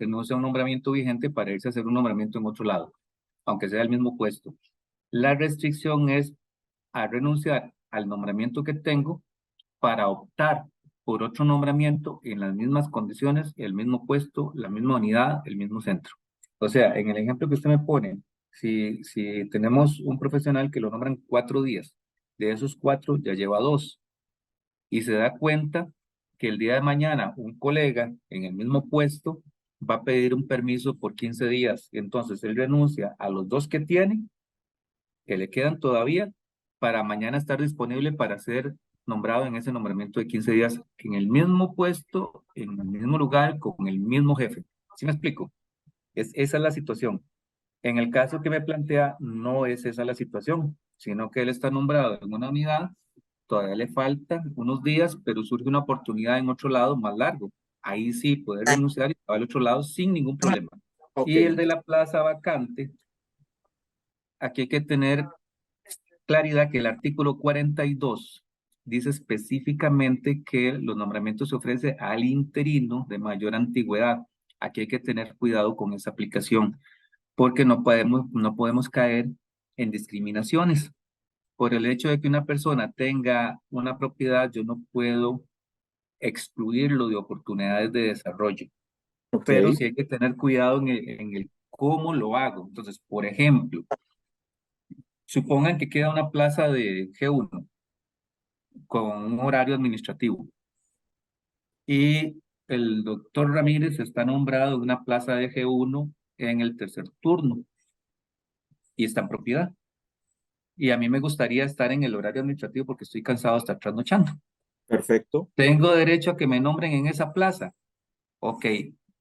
renuncia a un nombramiento vigente para irse a hacer un nombramiento en otro lado, aunque sea el mismo puesto. La restricción es a renunciar al nombramiento que tengo para optar por otro nombramiento en las mismas condiciones, el mismo puesto, la misma unidad, el mismo centro. O sea, en el ejemplo que usted me pone, si tenemos un profesional que lo nombran 4 días, de esos 4 ya lleva 2 y se da cuenta que el día de mañana un colega en el mismo puesto va a pedir un permiso por 15 días, entonces él renuncia a los 2 que tiene, que le quedan todavía, para mañana estar disponible para ser nombrado en ese nombramiento de 15 días en el mismo puesto, en el mismo lugar, con el mismo jefe. ¿Sí me explico? Esa es la situación. En el caso que me plantea, no es esa la situación, sino que él está nombrado en una unidad, todavía le faltan unos días, pero surge una oportunidad en otro lado más largo. Ahí sí puede renunciar y va al otro lado sin ningún problema. Ok. Y el de la plaza vacante, aquí hay que tener claridad que el artículo 42 dice específicamente que los nombramientos se ofrece al interino de mayor antigüedad. Aquí hay que tener cuidado con esa aplicación, porque no podemos caer en discriminaciones. Por el hecho de que una persona tenga una propiedad, yo no puedo excluirlo de oportunidades de desarrollo, Ok. pero sí hay que tener cuidado en el cómo lo hago. Entonces, por ejemplo, supongan que queda una plaza de G1 con un horario administrativo y el doctor Ramírez está nombrado en una plaza de G1 en el tercer turno y está en propiedad. Y a mí me gustaría estar en el horario administrativo porque estoy cansado de estar trasnochando. Perfecto. ¿Tengo derecho a que me nombren en esa plaza? Ok,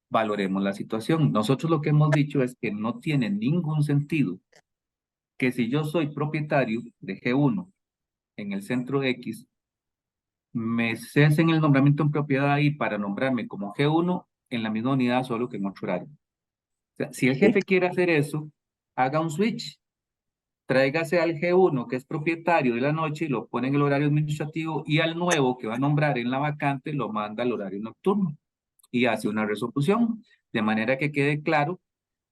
valoremos la situación. Nosotros lo que hemos dicho es que no tiene ningún sentido que si yo soy propietario de G1 en el centro X, me cesen el nombramiento en propiedad ahí para nombrarme como G1 en la misma unidad, solo que en otro horario. O sea, si el jefe quiere hacer eso, haga un switch. tráigase al G1, que es propietario de la noche, y lo pone en el horario administrativo, y al nuevo que va a nombrar en la vacante lo manda al horario nocturno y hace una resolución, de manera que quede claro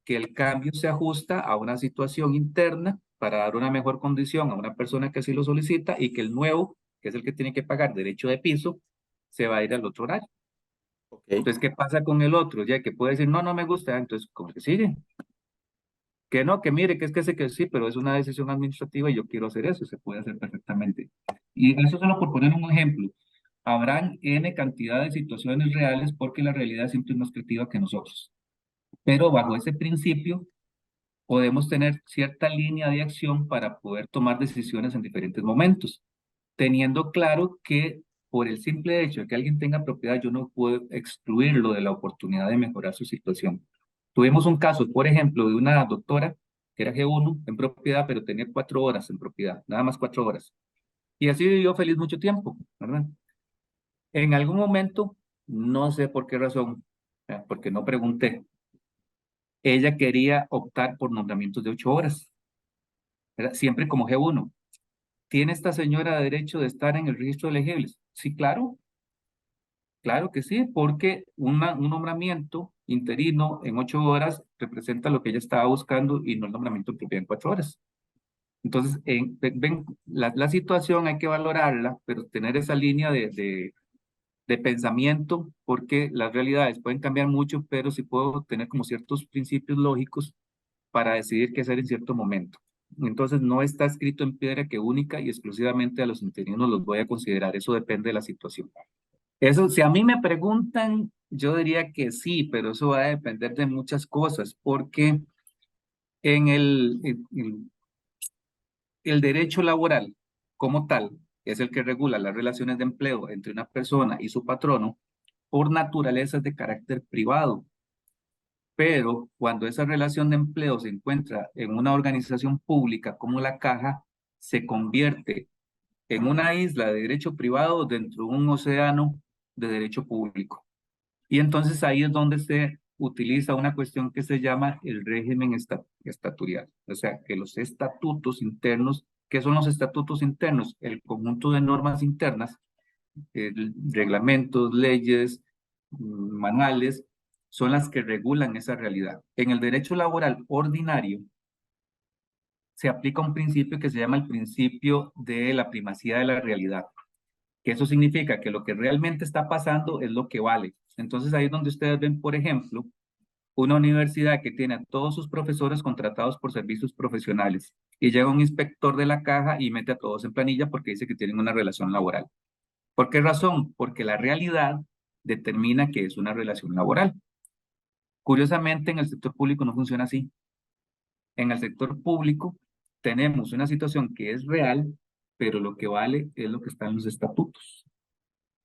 que el cambio se ajusta a una situación interna para dar una mejor condición a una persona que así lo solicita, y que el nuevo, que es el que tiene que pagar derecho de piso, se va a ir al otro horario. Ok. Entonces, ¿qué pasa con el otro? Ya que puede decir, no, no me gusta, entonces, ¿cómo que sigue? Que no, que mire, que es que sé que sí, pero es una decisión administrativa y yo quiero hacer eso, se puede hacer perfectamente. Y eso solo por poner un ejemplo. Habrán N cantidad de situaciones reales porque la realidad siempre es más creativa que nosotros. Pero bajo ese principio podemos tener cierta línea de acción para poder tomar decisiones en diferentes momentos, teniendo claro que por el simple hecho de que alguien tenga propiedad, yo no puedo excluirlo de la oportunidad de mejorar su situación. Tuvimos un caso, por ejemplo, de una doctora que era G1 en propiedad, pero tenía 4 horas en propiedad, nada más 4 horas. Y así vivió feliz mucho tiempo, ¿verdad? En algún momento, no sé por qué razón, porque no pregunté, ella quería optar por nombramientos de 8 horas, ¿verdad? Siempre como G1. ¿Tiene esta señora derecho de estar en el registro de elegibles? Sí, claro, claro que sí, porque un nombramiento interino en 8 horas representa lo que ella estaba buscando y no el nombramiento propio en 4 horas. Entonces, ven, la situación hay que valorarla, pero tener esa línea de pensamiento, porque las realidades pueden cambiar mucho, pero sí puedo tener como ciertos principios lógicos para decidir qué hacer en cierto momento. Entonces, no está escrito en piedra que única y exclusivamente a los interinos los voy a considerar. Eso depende de la situación. Eso, si a mí me preguntan, yo diría que sí, pero eso va a depender de muchas cosas, porque en el derecho laboral como tal, que es el que regula las relaciones de empleo entre una persona y su patrono, por naturaleza es de carácter privado. Pero cuando esa relación de empleo se encuentra en una organización pública como la Caja, se convierte en una isla de derecho privado dentro de un océano de derecho público. Y entonces ahí es donde se utiliza una cuestión que se llama el régimen estatutarial. O sea, que los estatutos internos, ¿qué son los estatutos internos? El conjunto de normas internas, reglamentos, leyes, manuales, son las que regulan esa realidad. En el derecho laboral ordinario se aplica un principio que se llama el principio de la primacía de la realidad, que eso significa que lo que realmente está pasando es lo que vale. Entonces ahí es donde ustedes ven, por ejemplo, una universidad que tiene a todos sus profesores contratados por servicios profesionales y llega un inspector de la Caja y mete a todos en planilla porque dice que tienen una relación laboral. ¿Por qué razón? Porque la realidad determina que es una relación laboral. Curiosamente, en el sector público no funciona así. En el sector público tenemos una situación que es real, pero lo que vale es lo que está en los estatutos.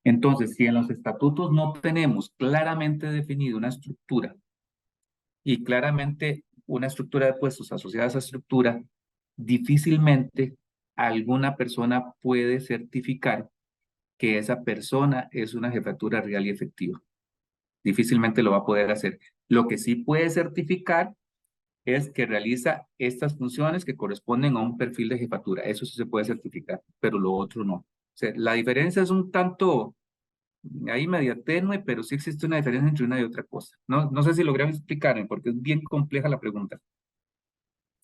Entonces, si en los estatutos no tenemos claramente definida una estructura y claramente una estructura de puestos asociada a esa estructura, difícilmente alguna persona puede certificar que esa persona es una jefatura real y efectiva. Difícilmente lo va a poder hacer. Lo que sí puede certificar es que realiza estas funciones que corresponden a un perfil de jefatura. Eso sí se puede certificar, pero lo otro no. O sea, la diferencia es un tanto ahí media tenue, pero sí existe una diferencia entre una y otra cosa. No, no sé si logré explicarme, porque es bien compleja la pregunta.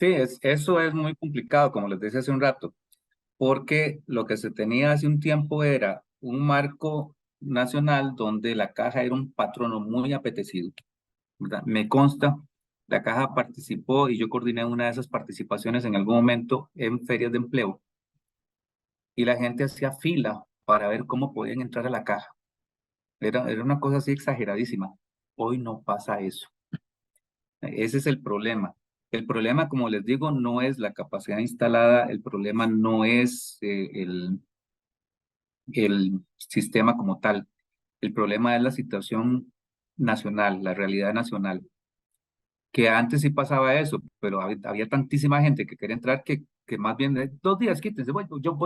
Sí, eso es muy complicado, como les decía hace un rato, porque lo que se tenía hace un tiempo era un marco nacional donde la Caja era un patrono muy apetecido, ¿verdad? Me consta, la Caja participó y yo coordiné una de esas participaciones en algún momento en ferias de empleo y la gente hacía fila para ver cómo podían entrar a la Caja. Era una cosa así exageradísima. Hoy no pasa eso. Ese es el problema. El problema, como les digo, no es la capacidad instalada, el problema no es el sistema como tal. El problema es la situación nacional, la realidad nacional. Que antes sí pasaba eso, pero había tantísima gente que quería entrar que más bien 2 días, quítense, voy yo.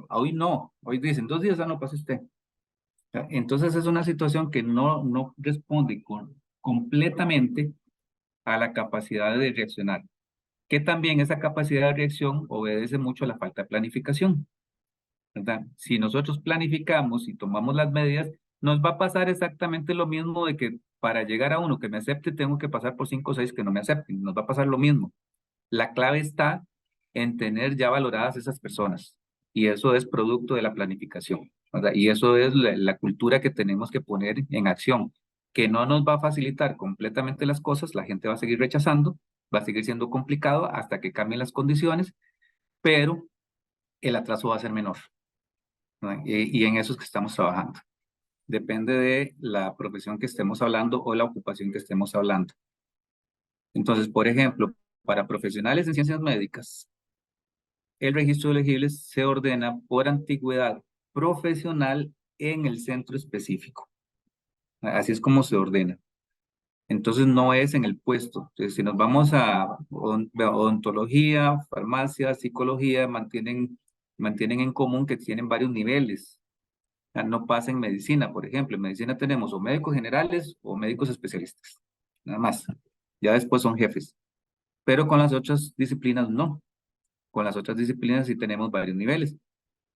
Hoy no, hoy dicen 2 días, no pase usted. Entonces es una situación que no responde completamente a la capacidad de reaccionar. que también esa capacidad de reacción obedece mucho a la falta de planificación, ¿verdad? Si nosotros planificamos y tomamos las medidas, nos va a pasar exactamente lo mismo de que para llegar a uno que me acepte tengo que pasar por 5 o 6 que no me acepten, nos va a pasar lo mismo. La clave está en tener ya valoradas esas personas y eso es producto de la planificación, ¿verdad? Y eso es la cultura que tenemos que poner en acción, que no nos va a facilitar completamente las cosas, la gente va a seguir rechazando, va a seguir siendo complicado hasta que cambien las condiciones, pero el atraso va a ser menor, ¿verdad? Y en eso es que estamos trabajando. Depende de la profesión que estemos hablando o la ocupación que estemos hablando. Entonces, por ejemplo, para profesionales en ciencias médicas, el registro de elegibles se ordena por antigüedad profesional en el centro específico. Así es como se ordena. Entonces no es en el puesto. Entonces, si nos vamos a odontología, farmacia, psicología, mantienen en común que tienen varios niveles. No pasa en medicina, por ejemplo. En medicina tenemos o médicos generales o médicos especialistas. Nada más. Ya después son jefes. Pero con las otras disciplinas no. Con las otras disciplinas sí tenemos varios niveles.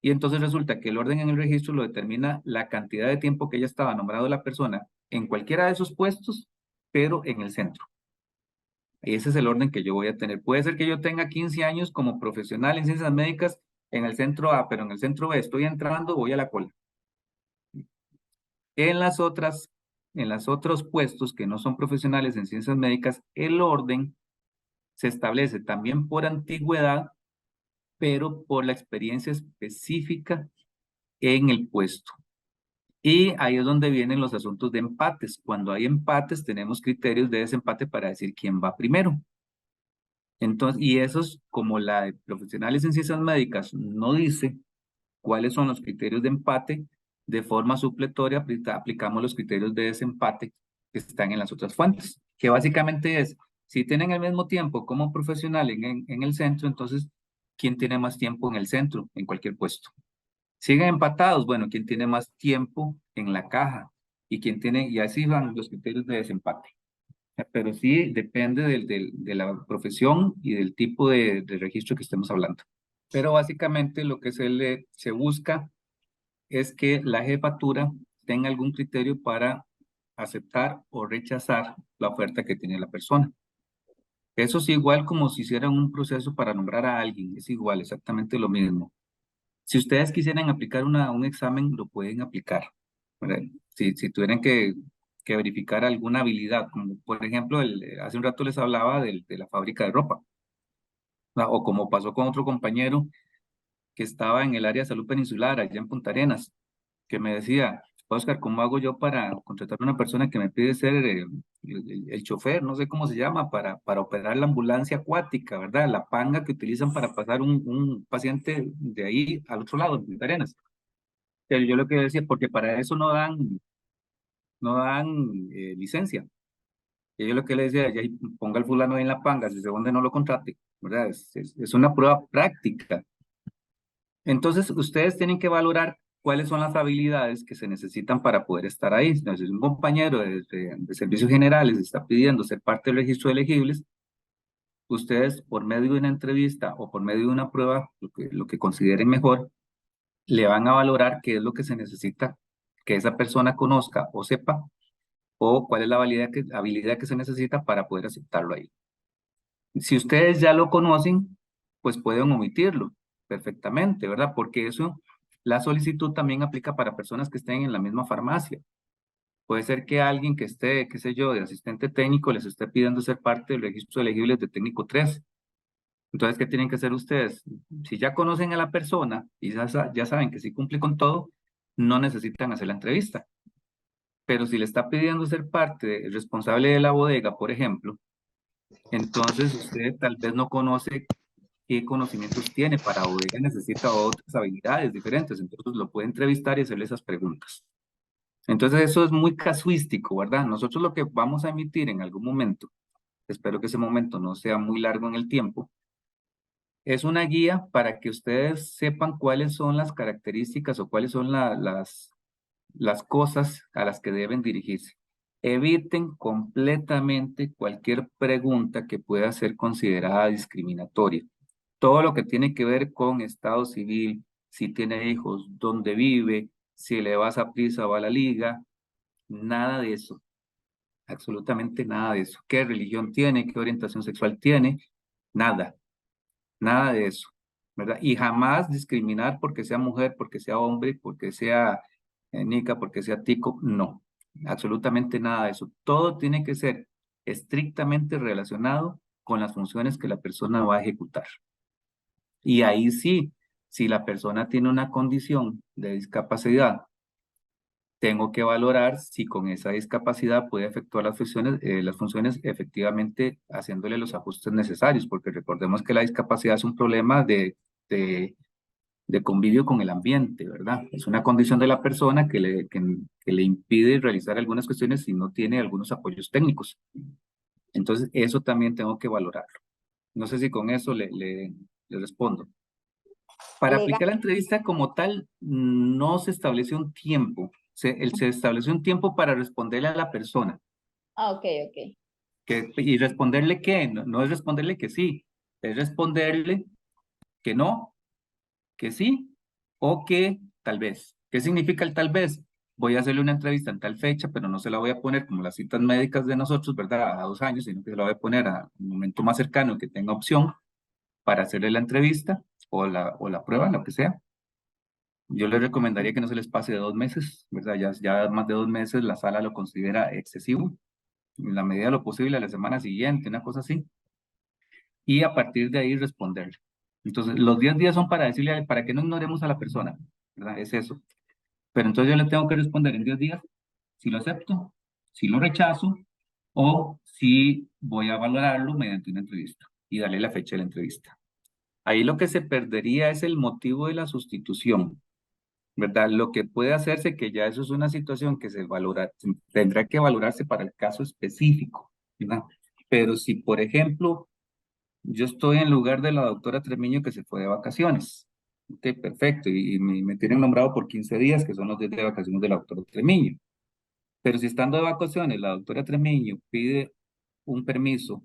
Y entonces resulta que el orden en el registro lo determina la cantidad de tiempo que ya estaba nombrado la persona en cualquiera de esos puestos, pero en el centro. Ese es el orden que yo voy a tener. Puede ser que yo tenga 15 años como profesional en ciencias médicas en el centro A, pero en el centro B estoy entrando, voy a la cola. En los otros puestos que no son profesionales en ciencias médicas, el orden se establece también por antigüedad, pero por la experiencia específica en el puesto. Y ahí es donde vienen los asuntos de empates. Cuando hay empates, tenemos criterios de desempate para decir quién va primero. Entonces, y esos, como la de profesionales en ciencias médicas no dice cuáles son los criterios de empate, de forma supletoria aplicamos los criterios de desempate que están en las otras fuentes, que básicamente es, si tienen el mismo tiempo como profesional en el centro, entonces, ¿quién tiene más tiempo en el centro, en cualquier puesto? Siguen empatados, bueno, ¿quién tiene más tiempo en la caja? Y así van los criterios de desempate. Pero sí depende de la profesión y del tipo de registro que estemos hablando. Pero básicamente lo que se busca es que la jefatura tenga algún criterio para aceptar o rechazar la oferta que tiene la persona. Eso es igual como si hicieran un proceso para nombrar a alguien, es igual, exactamente lo mismo. Si ustedes quisieran aplicar un examen, lo pueden aplicar, ¿verdad? Si tuvieran que verificar alguna habilidad, como por ejemplo, hace un rato les hablaba de la fábrica de ropa, ¿verdad? O como pasó con otro compañero que estaba en el área de salud peninsular, allá en Punta Arenas, que me decía, Oscar, ¿cómo hago yo para contratar a una persona que me pide ser el chofer, no sé cómo se llama, para operar la ambulancia acuática, ¿verdad? La panga que utilizan para pasar un paciente de ahí al otro lado, en Punta Arenas. Pero yo lo que decía, porque para eso no dan licencia. Y yo lo que le decía, ya ponga el fulano ahí en la panga, si se donde no lo contrate, ¿verdad? Es una prueba práctica. Entonces, ustedes tienen que valorar cuáles son las habilidades que se necesitan para poder estar ahí. Entonces, si un compañero de servicios generales está pidiendo ser parte del registro de elegibles, ustedes por medio de una entrevista o por medio de una prueba, lo que consideren mejor, le van a valorar qué es lo que se necesita que esa persona conozca o sepa, o cuál es la habilidad que se necesita para poder aceptarlo ahí. Si ustedes ya lo conocen, pues pueden omitirlo perfectamente, ¿verdad? Porque eso, la solicitud también aplica para personas que estén en la misma farmacia. Puede ser que alguien que esté, qué sé yo, de asistente técnico les esté pidiendo ser parte del registro de elegibles de técnico 3. Entonces, ¿qué tienen que hacer ustedes? Si ya conocen a la persona y ya saben que sí cumple con todo, no necesitan hacer la entrevista. Pero si le está pidiendo ser parte, responsable de la bodega, por ejemplo, entonces usted tal vez no conoce qué conocimientos tiene para bodega, necesita otras habilidades diferentes, entonces lo puede entrevistar y hacerle esas preguntas. Entonces eso es muy casuístico, ¿verdad? Nosotros lo que vamos a emitir en algún momento, espero que ese momento no sea muy largo en el tiempo, es una guía para que ustedes sepan cuáles son las características o cuáles son las cosas a las que deben dirigirse. Eviten completamente cualquier pregunta que pueda ser considerada discriminatoria. Todo lo que tiene que ver con estado civil, si tiene hijos, dónde vive, si le vas a Prisa o a la Liga, nada de eso. Absolutamente nada de eso. ¿Qué religión tiene? ¿Qué orientación sexual tiene? Nada. Nada de eso, ¿verdad? Y jamás discriminar porque sea mujer, porque sea hombre, porque sea nica, porque sea tico, no, absolutamente nada de eso. Todo tiene que ser estrictamente relacionado con las funciones que la persona va a ejecutar. Y ahí sí, si la persona tiene una condición de discapacidad, tengo que valorar si con esa discapacidad puede efectuar las funciones efectivamente haciéndole los ajustes necesarios, porque recordemos que la discapacidad es un problema de convivio con el ambiente, ¿verdad? Es una condición de la persona que le impide realizar algunas cuestiones si no tiene algunos apoyos técnicos. Entonces, eso también tengo que valorarlo. No sé si con eso le respondo. Para Legal. aplicar la entrevista como tal, no se establece un tiempo. Se establece un tiempo para responderle a la persona. Ah, ok, ok. ¿Y responderle qué? No, no es responderle que sí, es responderle que no, que sí o que tal vez. ¿Qué significa el tal vez? Voy a hacerle una entrevista en tal fecha, pero no se la voy a poner como las citas médicas de nosotros, ¿verdad? A 2 años, sino que se la voy a poner a un momento más cercano que tenga opción para hacerle la entrevista o la prueba, lo que sea. Yo les recomendaría que no se les pase de 2 meses, ¿verdad? Ya más de 2 meses la sala lo considera excesivo. En la medida de lo posible, a la semana siguiente, una cosa así. Y a partir de ahí responderle. Entonces, los 10 días son para decirle, para que no ignoremos a la persona, ¿verdad? Es eso. Pero entonces yo le tengo que responder en 10 días si lo acepto, si lo rechazo o si voy a valorarlo mediante una entrevista y darle la fecha de la entrevista. Ahí lo que se perdería es el motivo de la sustitución, ¿verdad? Lo que puede hacerse, que ya eso es una situación que tendrá que valorarse para el caso específico, ¿verdad? Pero si, por ejemplo, yo estoy en lugar de la doctora Tremiño que se fue de vacaciones, ok, perfecto, y me tienen nombrado por 15 días, que son los días de vacaciones de la doctora Tremiño. Pero si estando de vacaciones la doctora Tremiño pide un permiso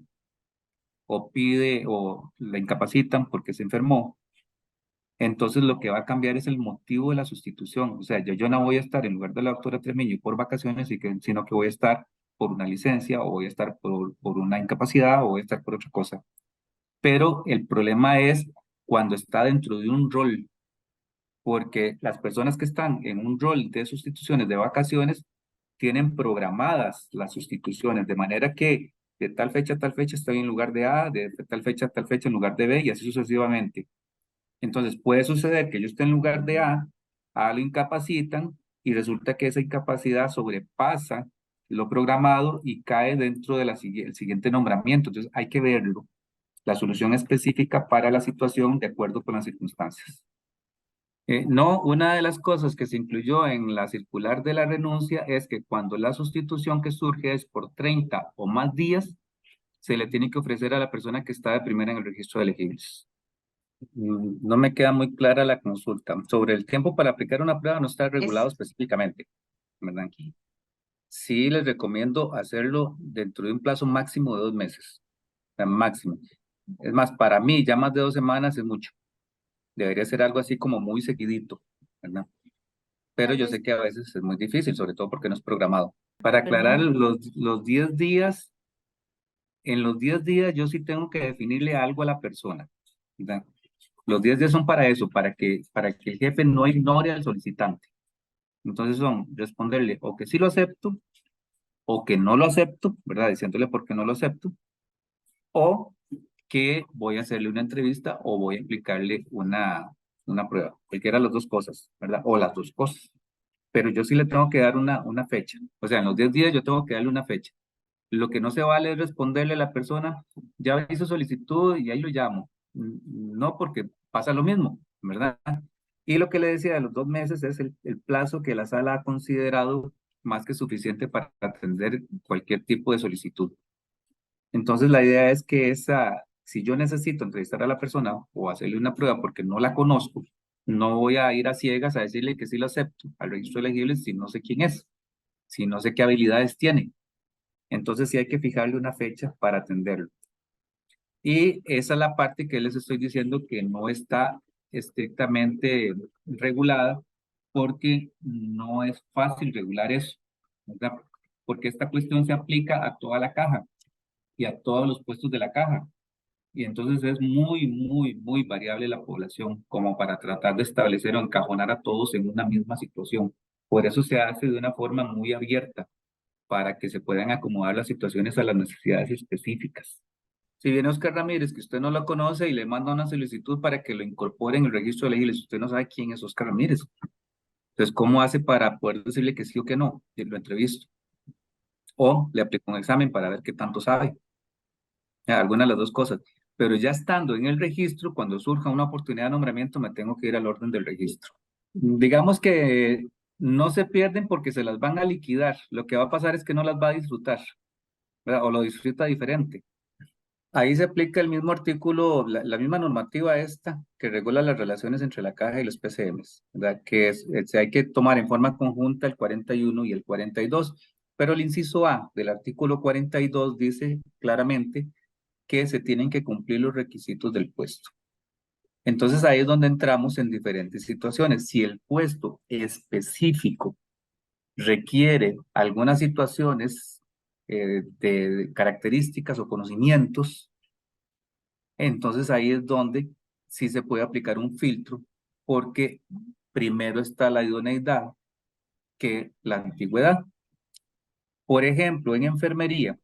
o la incapacitan porque se enfermó, entonces lo que va a cambiar es el motivo de la sustitución. O sea, yo no voy a estar en lugar de la doctora Tremiño por vacaciones, sino que voy a estar por una licencia o voy a estar por una incapacidad o voy a estar por otra cosa. Pero el problema es cuando está dentro de un rol, porque las personas que están en un rol de sustituciones de vacaciones tienen programadas las sustituciones, de manera que de tal fecha a tal fecha estoy en lugar de A, de tal fecha a tal fecha en lugar de B y así sucesivamente. Entonces puede suceder que yo esté en lugar de A lo incapacitan y resulta que esa incapacidad sobrepasa lo programado y cae dentro de el siguiente nombramiento. Entonces hay que verlo, la solución específica para la situación de acuerdo con las circunstancias. No, una de las cosas que se incluyó en la circular de la renuncia es que cuando la sustitución que surge es por 30 o más días, se le tiene que ofrecer a la persona que está de primera en el registro de elegibles. No me queda muy clara la consulta. Sobre el tiempo para aplicar una prueba no está regulado específicamente, ¿verdad? Sí les recomiendo hacerlo dentro de un plazo máximo de 2 meses, o sea, máximo. Es más, para mí ya más de 2 semanas es mucho. Debería ser algo así como muy seguidito, ¿verdad? Pero yo sé que a veces es muy difícil, sobre todo porque no es programado. Para aclarar, los 10 días, en los 10 días yo sí tengo que definirle algo a la persona, ¿verdad? Los 10 días son para eso, para que el jefe no ignore al solicitante. Entonces son responderle o que sí lo acepto, o que no lo acepto, ¿verdad? Diciéndole por qué no lo acepto, o que voy a hacerle una entrevista o voy a aplicarle una prueba. Cualquiera de las dos cosas, ¿verdad? O las dos cosas. Pero yo sí le tengo que dar una fecha. O sea, en los 10 días yo tengo que darle una fecha. Lo que no se vale es responderle a la persona, ya hizo solicitud y ahí lo llamo. No, porque pasa lo mismo, ¿verdad? Y lo que le decía de los 2 meses es el plazo que la sala ha considerado más que suficiente para atender cualquier tipo de solicitud. Entonces la idea es que si yo necesito entrevistar a la persona o hacerle una prueba porque no la conozco, no voy a ir a ciegas a decirle que sí lo acepto al registro elegible si no sé quién es, si no sé qué habilidades tiene, Entonces sí hay que fijarle una fecha para atenderlo. Y esa es la parte que les estoy diciendo que no está estrictamente regulada porque no es fácil regular eso, ¿verdad? Porque esta cuestión se aplica a toda la caja y a todos los puestos de la caja. Y entonces es muy variable la población como para tratar de establecer o encajonar a todos en una misma situación. Por eso se hace de una forma muy abierta para que se puedan acomodar las situaciones a las necesidades específicas. Si viene Oscar Ramírez, que usted no lo conoce y le manda una solicitud para que lo incorpore en el registro de legibles, usted no sabe quién es Oscar Ramírez. Entonces, ¿cómo hace para poder decirle que sí o que no? Y lo entrevisto. O le aplico un examen para ver qué tanto sabe. Alguna de las dos cosas. Pero ya estando en el registro, cuando surja una oportunidad de nombramiento, me tengo que ir al orden del registro. Digamos que no se pierden porque se las van a liquidar. Lo que va a pasar es que no las va a disfrutar, ¿verdad? O lo disfruta diferente. Ahí se aplica el mismo artículo, la misma normativa esta que regula las relaciones entre la caja y los PCMs, ¿verdad? Que hay que tomar en forma conjunta el 41 y el 42, pero el inciso A del artículo 42 dice claramente que se tienen que cumplir los requisitos del puesto. Entonces ahí es donde entramos en diferentes situaciones. Si el puesto específico requiere algunas situaciones de características o conocimientos, entonces ahí es donde sí se puede aplicar un filtro, porque primero está la idoneidad que la antigüedad. Por ejemplo, en enfermería,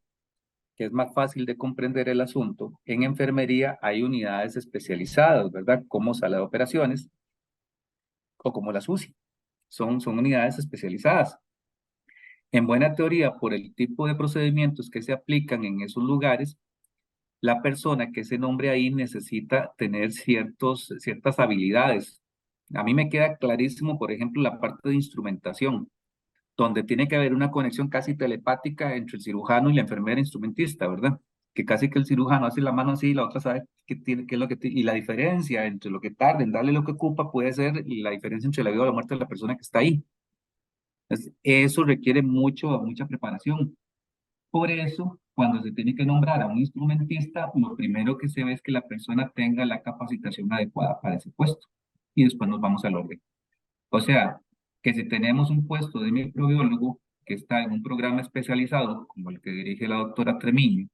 que es más fácil de comprender el asunto, en enfermería hay unidades especializadas, ¿verdad? Como sala de operaciones o como la SUSI. Son unidades especializadas. En buena teoría, por el tipo de procedimientos que se aplican en esos lugares, la persona que se nombre ahí necesita tener ciertas habilidades. A mí me queda clarísimo, por ejemplo, la parte de instrumentación, donde tiene que haber una conexión casi telepática entre el cirujano y la enfermera instrumentista, ¿verdad? Que casi que el cirujano hace la mano así y la otra sabe qué es lo que y la diferencia entre lo que tarda en darle lo que ocupa puede ser la diferencia entre la vida o la muerte de la persona que está ahí. Entonces, eso requiere mucha preparación. Por eso, cuando se tiene que nombrar a un instrumentista, lo primero que se ve es que la persona tenga la capacitación adecuada para ese puesto. Y después nos vamos al orden. O sea, que si tenemos un puesto de microbiólogo que está en un programa especializado, como el que dirige la doctora Tremiño,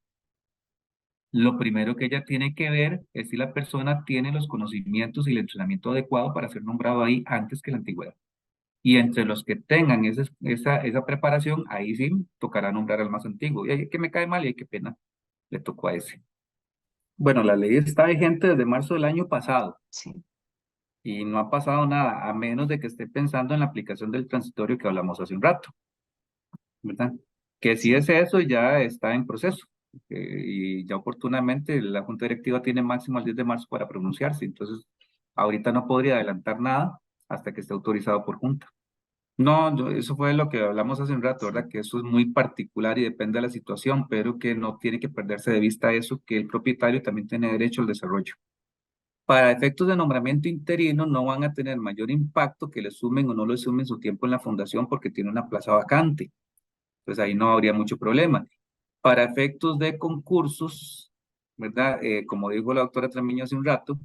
lo primero que ella tiene que ver es si la persona tiene los conocimientos y el entrenamiento adecuado para ser nombrado ahí antes que la antigüedad. Y entre los que tengan esa preparación, ahí sí tocará nombrar al más antiguo. Y ahí que me cae mal y ay, qué pena, le tocó a ese. Bueno, la ley está vigente desde marzo del año pasado Sí. y no ha pasado nada, a menos de que esté pensando en la aplicación del transitorio que hablamos hace un rato, ¿verdad? Que si es eso, ya está en proceso. Y ya oportunamente la Junta Directiva tiene máximo el 10 de marzo para pronunciarse. Entonces, ahorita no podría adelantar nada hasta que esté autorizado por Junta. No, eso fue lo que hablamos hace un rato, ¿verdad? Que eso es muy particular y depende de la situación, pero que no tiene que perderse de vista eso, que el propietario también tiene derecho al desarrollo. Para efectos de nombramiento interino no van a tener mayor impacto que le sumen o no le sumen su tiempo en la fundación porque tiene una plaza vacante. Pues ahí no habría mucho problema. Para efectos de concursos, ¿verdad? Como dijo la doctora Tramiño hace un rato,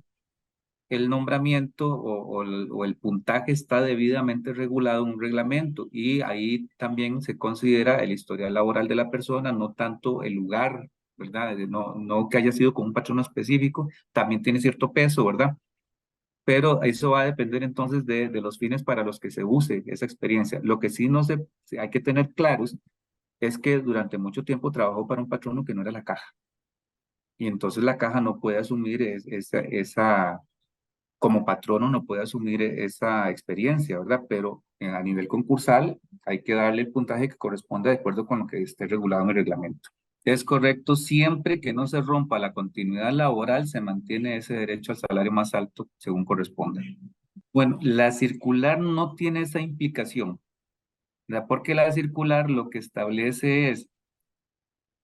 el nombramiento o el puntaje está debidamente regulado en un reglamento y ahí también se considera el historial laboral de la persona, no tanto el lugar, ¿verdad? No que haya sido con un patrono específico, también tiene cierto peso, ¿verdad? Pero eso va a depender entonces de los fines para los que se use esa experiencia. Lo que sí no hay que tener claros es que durante mucho tiempo trabajó para un patrono que no era la caja. Y entonces la caja no puede asumir como patrono no puede asumir esa experiencia, ¿verdad? Pero a nivel concursal hay que darle el puntaje que corresponde de acuerdo con lo que esté regulado en el reglamento. Es correcto, siempre que no se rompa la continuidad laboral, se mantiene ese derecho al salario más alto según corresponda. Bueno, la circular no tiene esa implicación, ¿verdad? Porque la circular lo que establece es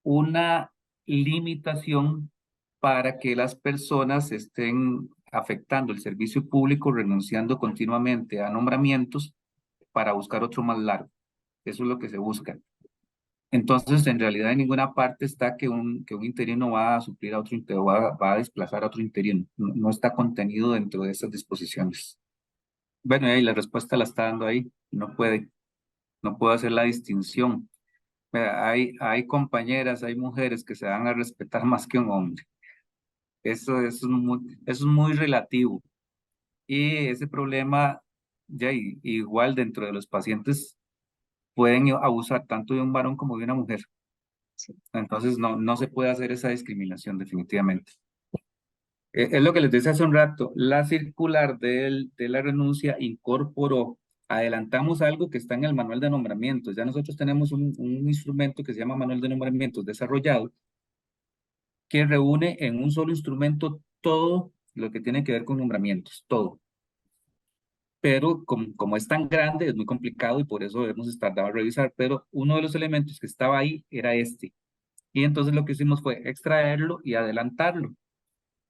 una limitación para que las personas estén afectando el servicio público, renunciando continuamente a nombramientos para buscar otro más largo. Eso es lo que se busca. Entonces, en realidad, en ninguna parte está que un interino va a suplir a otro interino, va a desplazar a otro interino. No, no está contenido dentro de esas disposiciones. Bueno, y ahí la respuesta la está dando ahí. No puede hacer la distinción. Vea, hay compañeras, hay mujeres que se van a respetar más que un hombre. Eso es muy relativo. Y ese problema, ya igual dentro de los pacientes, pueden abusar tanto de un varón como de una mujer. Sí. Entonces, no se puede hacer esa discriminación definitivamente. Es lo que les decía hace un rato, la circular de la renuncia incorporó, adelantamos algo que está en el manual de nombramientos. Ya nosotros tenemos un instrumento que se llama manual de nombramientos desarrollado, que reúne en un solo instrumento todo lo que tiene que ver con nombramientos, todo. Pero como es tan grande, es muy complicado y por eso hemos tardado a revisar, pero uno de los elementos que estaba ahí era este. Y entonces lo que hicimos fue extraerlo y adelantarlo.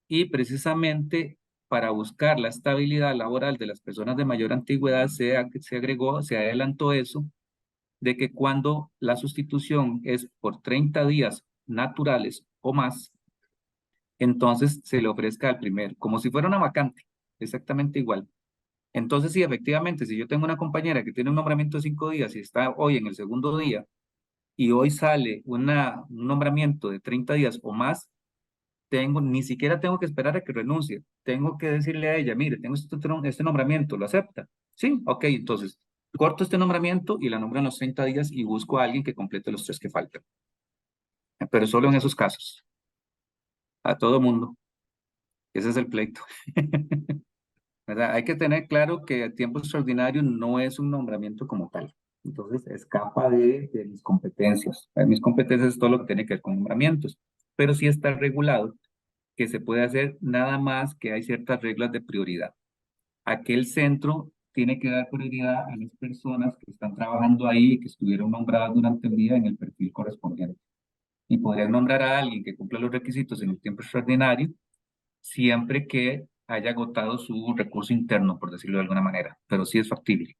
Y precisamente para buscar la estabilidad laboral de las personas de mayor antigüedad se agregó, se adelantó eso, de que cuando la sustitución es por 30 días naturales o más, entonces se le ofrezca al primero, como si fuera una vacante, exactamente igual. Entonces, sí, efectivamente, si yo tengo una compañera que tiene un nombramiento de 5 días y está hoy en el segundo día, y hoy sale un nombramiento de 30 días o más, ni siquiera tengo que esperar a que renuncie. Tengo que decirle a ella, mire, tengo este nombramiento, ¿lo acepta? Sí, ok, entonces, corto este nombramiento y la nombro en los 30 días y busco a alguien que complete los 3 que faltan. Pero solo en esos casos. A todo mundo. Ese es el pleito. ¿Verdad? Hay que tener claro que el tiempo extraordinario no es un nombramiento como tal. Entonces, escapa de mis competencias. Mis competencias es todo lo que tiene que ver con nombramientos. Pero sí está regulado que se puede hacer nada más que hay ciertas reglas de prioridad. Aquel centro tiene que dar prioridad a las personas que están trabajando ahí y que estuvieron nombradas durante el día en el perfil correspondiente. Y podrían nombrar a alguien que cumpla los requisitos en el tiempo extraordinario siempre que haya agotado su recurso interno, por decirlo de alguna manera, pero sí es factible.